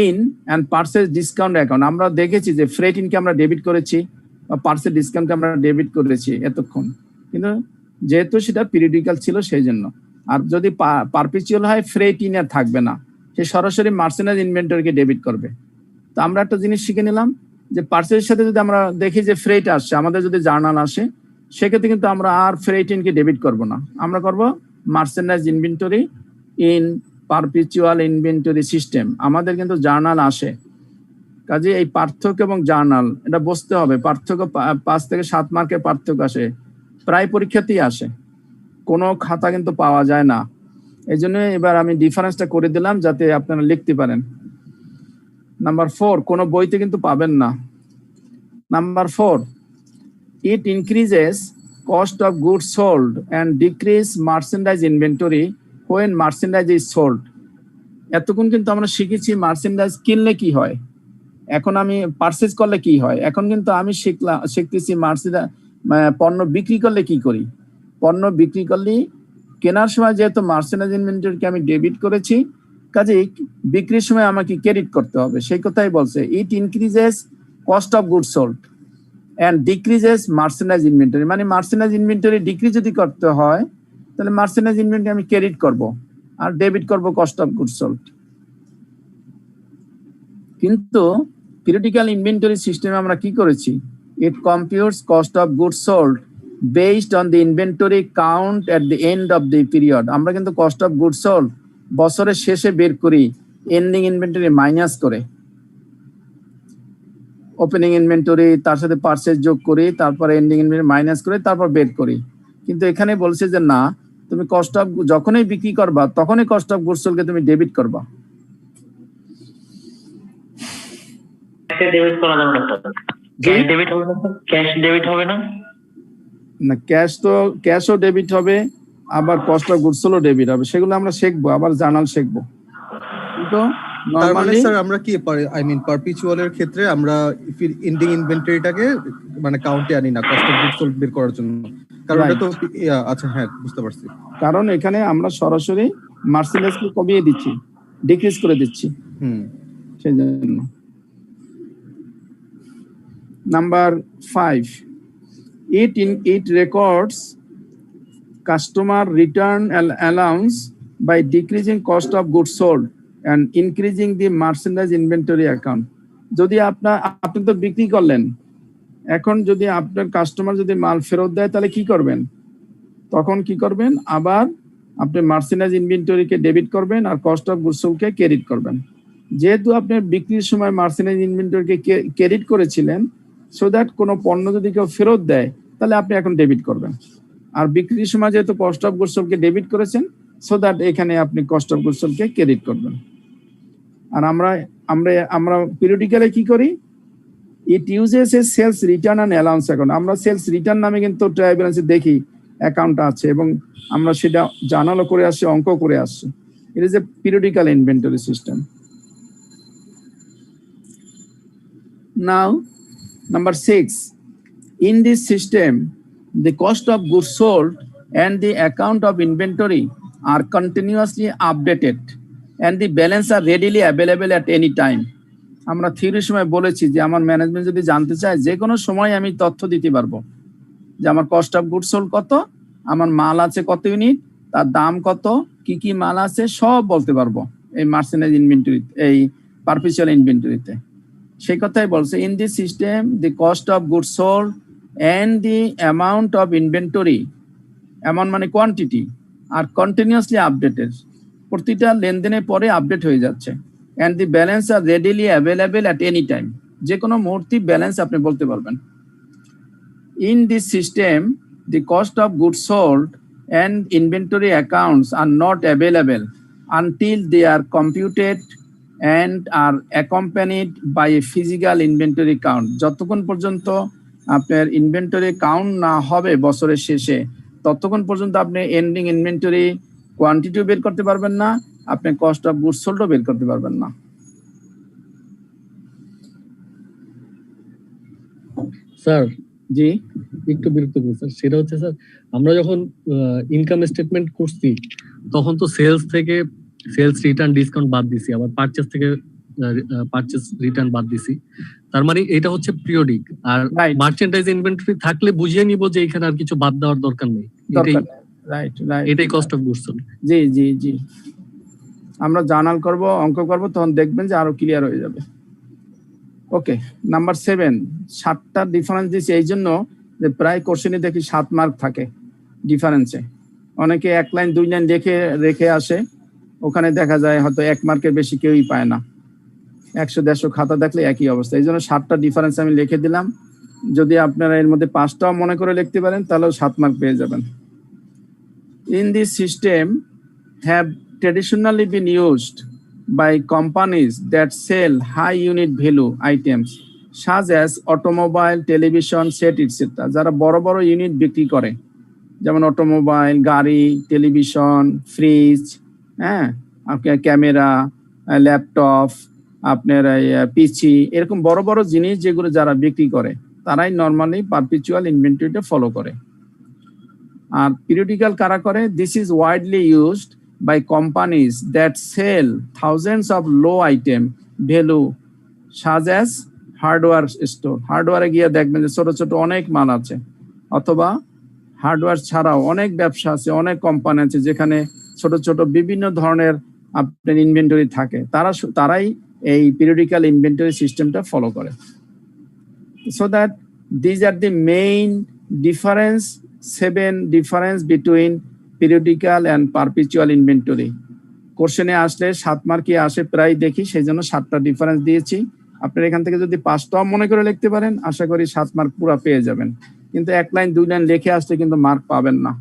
in and purchase discount account. আমরা দেখেছি যে ফ্রেট ইনকে আমরা ডেবিট করেছি বা পারচেজ ডিসকাউন্টকে আমরা ডেবিট করেছি এতক্ষণ, কিন্তু যেহেতু সেটা পিরিয়ডিক্যাল ছিল সেই জন্য। আর যদি পারপিচুয়াল হয় ফ্রেট ইন আর থাকবে না, সে সরাসরি মার্সেন্টাইজ ইনভেন্টরিকে ডেবিট করবে। তো আমরা একটা জিনিস শিখে নিলাম যে পারচেজের সাথে যদি আমরা দেখি যে ফ্রেট আসছে, আমাদের যদি জার্নাল আসে, সেক্ষেত্রে কিন্তু আমরা আর ফ্রেট ইনকে ডেবিট করব না, আমরা করব merchandise inventory in perpetual inventory system. আমাদের কিন্তু জার্নাল আসে, কাজে এই পার্থক্য এবং জার্নাল এটা বুঝতে হবে। পার্থক্য 5 থেকে 7 মার্কের পার্থক্য আসে, প্রায় পরীক্ষাতেই আসে, কোনো খাতা কিন্তু পাওয়া যায় না। এই জন্য এবার আমি ডিফারেন্সটা করে দিলাম যাতে আপনারা লিখতে পারেন। নাম্বার 4, কোনো বইতে কিন্তু পাবেন না। Number 4, it increases cost of goods sold and decrease merchandise inventory when merchandise is sold. এতক্ষণ কিন্তু আমরা শিখেছি মার্চেন্ডাইজ কিনলে কি হয়, এখন আমি পারচেজ করলে কি হয়। এখন কিন্তু আমি শিখতেছি মার্চেন্ডাইজ পণ্য বিক্রি করলে কি করি। পণ্য বিক্রি করলে কেনার সময় যেহেতু মার্চেন্ডাইজ ইনভেন্টরিকে আমি ডেবিট করেছি, কাজেই বিক্রির সময় আমাকে ক্রেডিট করতে হবে। সেই কথাই বলছে, it increases cost of goods sold and decreases merchandise inventory. মানে মার্চেন্ডাইজ ইনভেন্টরি ডিক্রিজ যদি করতে হয় তাহলে মার্চেন্ডাইজ ইনভেন্টরি আমি ক্রেডিট করব আর ডেবিট করব কস্ট অফ গুডস সোল্ড। কিন্তু পিরিয়ডিক্যাল ইনভেন্টরি সিস্টেমে আমরা কি করেছি, it computes cost of goods sold based on the inventory count at the end of the period. আমরা কিন্তু কস্ট অফ গুডস সোল্ড বছরের শেষে বের করি, এন্ডিং ইনভেন্টরি মাইনাস করে, ওপেনিং ইনভেন্টরি তার সাথে পারচেজ যোগ করি, তারপর এন্ডিং ইনভেন্টরি মাইনাস করে তারপর বের করি। কিন্তু এখানে বলছে যে না, তুমি কস্ট অফ যখনই বিক্রি করবা তখনই কস্ট অফ গুডস সোল্ডকে তুমি ডেবিট করবা। ডেবিট করা যাবে না, ক্যাশ ডেবিট হবে না, ক্যাশ ডেবিট হবে না। না, ক্যাশও ডেবিট হবে, আবার কস্ট অফ গুডস সোল্ডও ডেবিট হবে। সেগুলো আমরা শিখবো, আবার জার্নাল শিখবো। কিন্তু নরমালি স্যার আমরা কি পারপিচুয়ালের ক্ষেত্রে আমরা এন্ডিং ইনভেন্টরিটাকে মানে কাউন্টে আনি না কস্ট অফ গুডস সোল্ড বের করার জন্য, কারণ এটা তো আচ্ছা হ্যাঁ বুঝতে পারছি। কারণ এখানে আমরা সরাসরি মার্চেন্ডাইজকে কমিয়ে দিচ্ছি, ডিক্রিজ করে দিচ্ছি, সেই জন্য। Number 5, it records customer return allowance by decreasing cost of goods sold and increasing the merchandise inventory account. যদি আপনি তো বিক্রি করলেন, এখন যদি আপনার কাস্টমার যদি মাল ফেরত দেয় তাহলে কি করবেন? তখন কি করবেন? আবার আপনি মার্চেন্ডাইজ ইনভেন্টরিকে ডেবিট করবেন আর কস্ট অফ গুডস সোল্ডকে ক্রেডিট করবেন। যেহেতু আপনি বিক্রির সময় মার্চেন্ডাইজ ইনভেন্টরিকে ক্রেডিট করেছিলেন, সো দ্যাট কোনো পণ্য যদি কেউ ফেরত দেয় তাহলে আপনি এখন ডেবিট করবেন। আর বিক্রির সময় যেহেতু কস্ট অফ গুডস সোল্ডকে ডেবিট করেছেন, সো দ্যাট এখানে আপনি কস্ট অফ গুডস সোল্ডকে ক্রেডিট করবেন। আর আমরা পিরিয়ডিক্যালি কি করি? It uses a sales return and allowance account. আমরা সেলস রিটার্ন নামে কিন্তু ট্রায়াল ব্যালেন্সে দেখি অ্যাকাউন্টটা আছে এবং আমরা সেটা জানালো করে আসছি, অঙ্ক করে আসছি। It is a periodical inventory system. Now number 6, in this system the cost of goods sold and the account of inventory are continuously updated and the balance are readily available at any time. আমরা থিওরির সময় বলেছি যে আমার management যদি জানতে চায় যে কোনো সময় আমি তথ্য দিতে পারবো যে আমার কস্ট অফ গুডস সোল্ড কত, আমার মাল আছে কত ইউনিট, তার দাম কত, কি কি মাল আছে সব বলতে পারবো এই মার্চেন্ডাইজ ইনভেন্টরি, এই পারপেচুয়াল ইনভেন্টরিতে। সেই কথাই বলছে, in this system the cost of goods sold and the amount of inventory, amount মানে কোয়ান্টিটি, আর কন্টিনিউয়াসলি আপডেটেড, প্রতিটা লেনদেনের পরে আপডেট হয়ে যাচ্ছে। And the balance are readily available at any time, যে কোনো মুহূর্তে ব্যালেন্স আপনি বলতে পারবেন। In this system the cost of goods sold and inventory accounts are not available until they R computed and are accompanied by a physical inventory count. যতক্ষণ পর্যন্ত আপনার inventory count না হবে বছরের শেষে, ততক্ষণ পর্যন্ত আপনি এন্ডিং ইনভেন্টরি কোয়ান্টিটিও বের করতে পারবেন না, আপনি কস্ট অফ গুডস সোল্ডও বের করতে পারবেন না। স্যার জি একটু বিরক্ত করি স্যার, সেটা হচ্ছে স্যার আমরা যখন ইনকাম স্টেটমেন্ট করছি তখন তো সেলস থেকে সেলস রিটার্ন ডিসকাউন্ট বাদ দিছি, আবার পারচেজ থেকে পারচেজ রিটার্ন বাদ দিছি। তার মানে এটা হচ্ছে পিরিয়ডিক। আর মার্চেন্ডাইজ ইনভেন্টরি থাকলে বুঝিয়ে নিব যে এখানে আর কিছু বাদ দেওয়ার দরকার নেই। এটাই কস্ট অফ গুডস সোল্ড। জি জি জি, আমরা জার্নাল করব, অঙ্ক করব, তখন দেখবেন যে আরো ক্লিয়ার হয়ে যাবে। ওকে, নাম্বার 7, 7টা ডিফারেন্স দিয়েছে এই জন্য যে প্রায় কোশ্চেনে দেখি 7 মার্ক থাকে ডিফারেন্সে। অনেকে 1 লাইন 2 লাইন রেখে আসে, ওখানে দেখা যায় হয়তো 1 মার্কের বেশি কেউই পায় না। 100-150 খাতা দেখলে একই অবস্থা। এই জন্য 7টা ডিফারেন্স আমি লিখে দিলাম। যদি আপনারা এর মধ্যে 5টাও মনে করে লিখতে পারেন তাহলেও 7 মার্ক পেয়ে যাবেন। In this system have traditionally been used by companies that sell high unit value items such as automobile, television set etc. যারা বড় বড় ইউনিট বিক্রি করে, যেমন অটোমোবাইল, গাড়ি, টেলিভিশন, ফ্রিজ, হ্যাঁ, আপনার ক্যামেরা, ল্যাপটপ, আপনার পিসি, এরকম বড় বড় জিনিস যেগুলো যারা বিক্রি করে তারাই নর্মালি পারপিচুয়াল ইনভেন্টরিটা ফলো করে। আর পিরিয়ডিক্যাল কারা করে? This is widely used by companies that sell thousands of low item value such as hardware store. হার্ডওয়্যারে গিয়ে দেখবেন যে ছোট ছোট অনেক মাল আছে, অথবা হার্ডওয়্যার ছাড়াও অনেক ব্যবসা আছে, অনেক কোম্পানি আছে যেখানে ছোট ছোট বিভিন্ন ধরনের আপনার ইনভেন্টরি থাকে। তারাই এই পিরিয়ডিক্যাল ইনভেন্টরি সিস্টেমটা ফলো করে। So that these are the main difference, 7 difference between periodical and perpetual inventory. কোশ্চেনে আসলে 7 মার্কই আসে প্রায় দেখি, সেই জন্য 7টা ডিফারেন্স দিয়েছি। আপনার এখান থেকে যদি 5টাও মনে করে লিখতে পারেন, আশা করি 7 মার্ক পুরো পেয়ে যাবেন। কিন্তু 1 লাইন 2 লাইন লিখে আসলে কিন্তু মার্ক পাবেন না।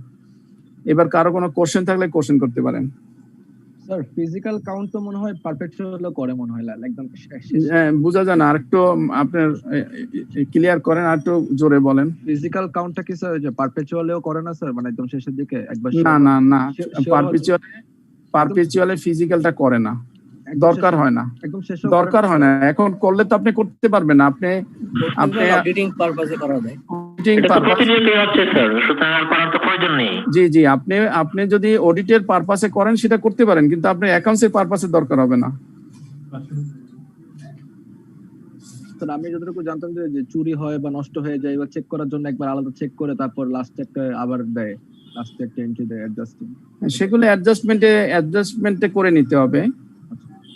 এবার কারো কোনো কোশ্চেন থাকলে কোশ্চেন করতে পারেন। স্যার ফিজিক্যাল কাউন্ট তো মনে হয় পারপেচুয়াল করে, মনে হয় একদম বোঝা যায় না, আরেকটু আপনার ক্লিয়ার করেন, আরেকটু জোরে বলেন। ফিজিক্যাল কাউন্টটা কি স্যার পারপেচুয়ালেও করে না স্যার, মানে একদম শেষের দিকে একবার? না না না, পারপেচুয়ালে ফিজিক্যালটা করে না, দরকার হয় না, একদম শেষ দরকার হয় না। এখন করলে তো আপনি করতে পারবেন না। আপনি অডিটিং পারপাসে করা যায়, জি জি, আপনি যদি অডিটের পারপাসে করেন সেটা করতে পারেন, কিন্তু আপনি অ্যাকাউন্টসের পারপাসে দরকার হবে না। স্যার আমি যতটুকু জানতাম যে চুরি হয় বা নষ্ট হয়ে যায় বা চেক করার জন্য একবার আলাদা চেক করে তারপর লাস্টে একটা আবার দেয়, লাস্টে একটা এন্ট্রি দেয় অ্যাডজাস্টিং। সেগুলো অ্যাডজাস্টমেন্টে করে নিতে হবে,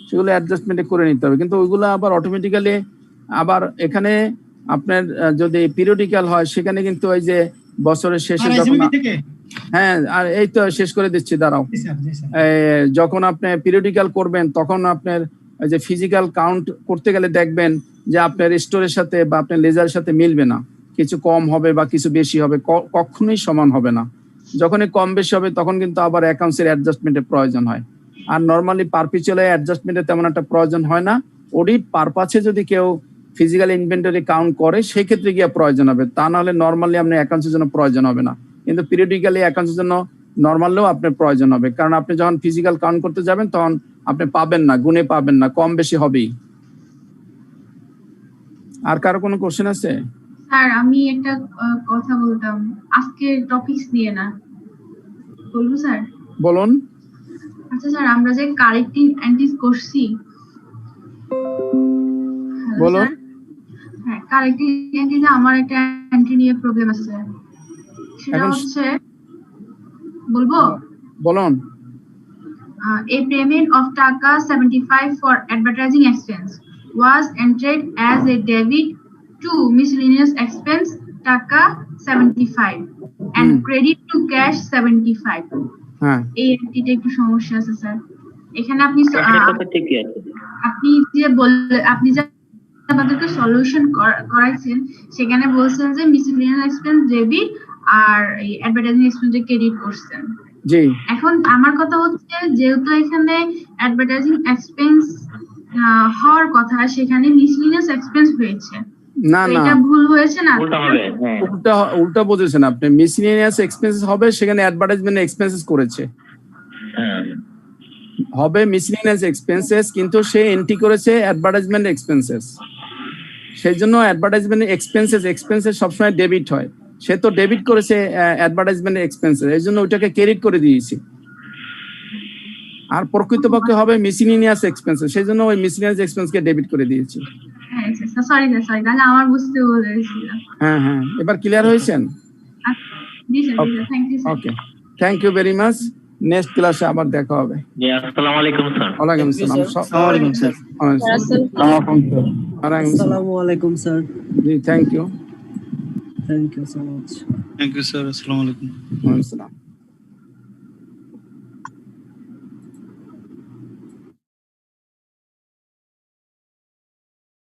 সেগুলো অ্যাডজাস্টমেন্টে করে নিতে হবে, কিন্তু ওইগুলো আবার অটোমেটিক্যালি আবার এখানে আপনার যদি পিরিয়ডিক্যাল হয় সেখানে কিন্তু ওই যে বছরের শেষে যখন, হ্যাঁ আর এই তো শেষ করে দিচ্ছি দাঁড়াও, যখন আপনি পিরিয়ডিক্যাল করবেন তখন আপনার ওই যে ফিজিক্যাল কাউন্ট করতে গেলে দেখবেন যে আপনার স্টোরের সাথে বা আপনার লেজারের সাথে মিলবে না, কিছু কম হবে বা কিছু বেশি হবে, কখনোই সমান হবে না। যখনই কম বেশি হবে তখন কিন্তু আবার অ্যাকাউন্টসের অ্যাডজাস্টমেন্টের প্রয়োজন হয়। আর নর্মালি পারপিচুয়াল অ্যাডজাস্টমেন্টের তেমন একটা প্রয়োজন হয় না। অডিট পারপাসে যদি কেউ ফিজিক্যাল ইনভেন্টরি কাউন্ট করে সেই ক্ষেত্রে গিয়ে প্রয়োজন হবে, তা নাহলে নর্মালি আপনার অ্যাকাউন্টসের জন্য প্রয়োজন হবে না। কিন্তু পিরিয়ডিক্যালি অ্যাকাউন্টসের জন্য নর্মালেও আপনার প্রয়োজন হবে, কারণ আপনি যখন ফিজিক্যাল কাউন্ট করতে যাবেন তখন আপনি পাবেন না, গুণে পাবেন না, কম বেশি হবেই। আর কারো কোনো কোশ্চেন আছে? স্যার আমি একটা কথা বলতাম আজকে টপিকস নিয়ে, না বলবো স্যার? বলুন। আচ্ছা স্যার, আমরা যে কারেক্টিং এন্ট্রিজ করছি, বলুন। হ্যাঁ কারেক্টিং এন্ট্রিজে আমার একটা এন্ট্রি নিয়ে প্রবলেম আছে স্যার। সেটা হচ্ছে, বলবো? বলুন। A payment of Taka 75 for advertising expense was entered as a debit to miscellaneous expense Taka 75 and credit to cash 75. এই এন্ট্রিটা একটু সমস্যা আছে স্যার। এখানে আপনি যে আমাদেরকে সলিউশন করাইছেন সেখানে বলছেন যে মিসেলেনিয়াস এক্সপেন্স ডেবিট আর এই অ্যাডভার্টাইজিং এক্সপেন্সে ক্রেডিট করছেন। জি। এখন আমার কথা হচ্ছে যেহেতু এখানে অ্যাডভার্টাইজিং এক্সপেন্স হওয়ার কথা সেখানে মিসেলেনিয়াস এক্সপেন্স হয়েছে, না না এটা ভুল হয়েছে না? উল্টা বুঝেছেন আপনি। মিসেলেনিয়াস এক্সপেন্সেস হবে সেখানে অ্যাডভার্টাইজমেন্ট এক্সপেন্সেস করেছে, হবে মিসেলেনিয়াস এক্সপেন্সেস, কিন্তু সে এন্ট্রি করেছে অ্যাডভার্টাইজমেন্ট এক্সপেন্সেস। সেই জন্য অ্যাডভার্টাইজমেন্ট এক্সপেন্সেস সবসময় ডেবিট হয়, সে তো ডেবিট করেছে অ্যাডভার্টাইজমেন্ট এক্সপেন্সেস, এই জন্য ওইটাকে ক্রেডিট করে দিয়েছি। আর প্রকৃতপক্ষে হবে মিসেলেনিয়াস এক্সপেন্সেস, সেই জন্য ওই মিসেলেনিয়াস এক্সপেন্সকে ডেবিট করে দিয়েছি। সরি তাহলে আমার বুঝতে হয়েছিল। হ্যাঁ হ্যাঁ, এবার ক্লিয়ার হয়েছেন? জি sir, thank you sir. Okay, thank you very much. Next ক্লাসে আবার দেখা হবে। জি, আসসালামু আলাইকুম স্যার। ওয়ালাইকুম আসসালাম। আসসালামু আলাইকুম স্যার। আসসালামু আলাইকুম স্যার। জি, thank you. Thank you so much. Thank you sir. আসসালামু আলাইকুম। ওয়া আলাইকুম আসসালাম।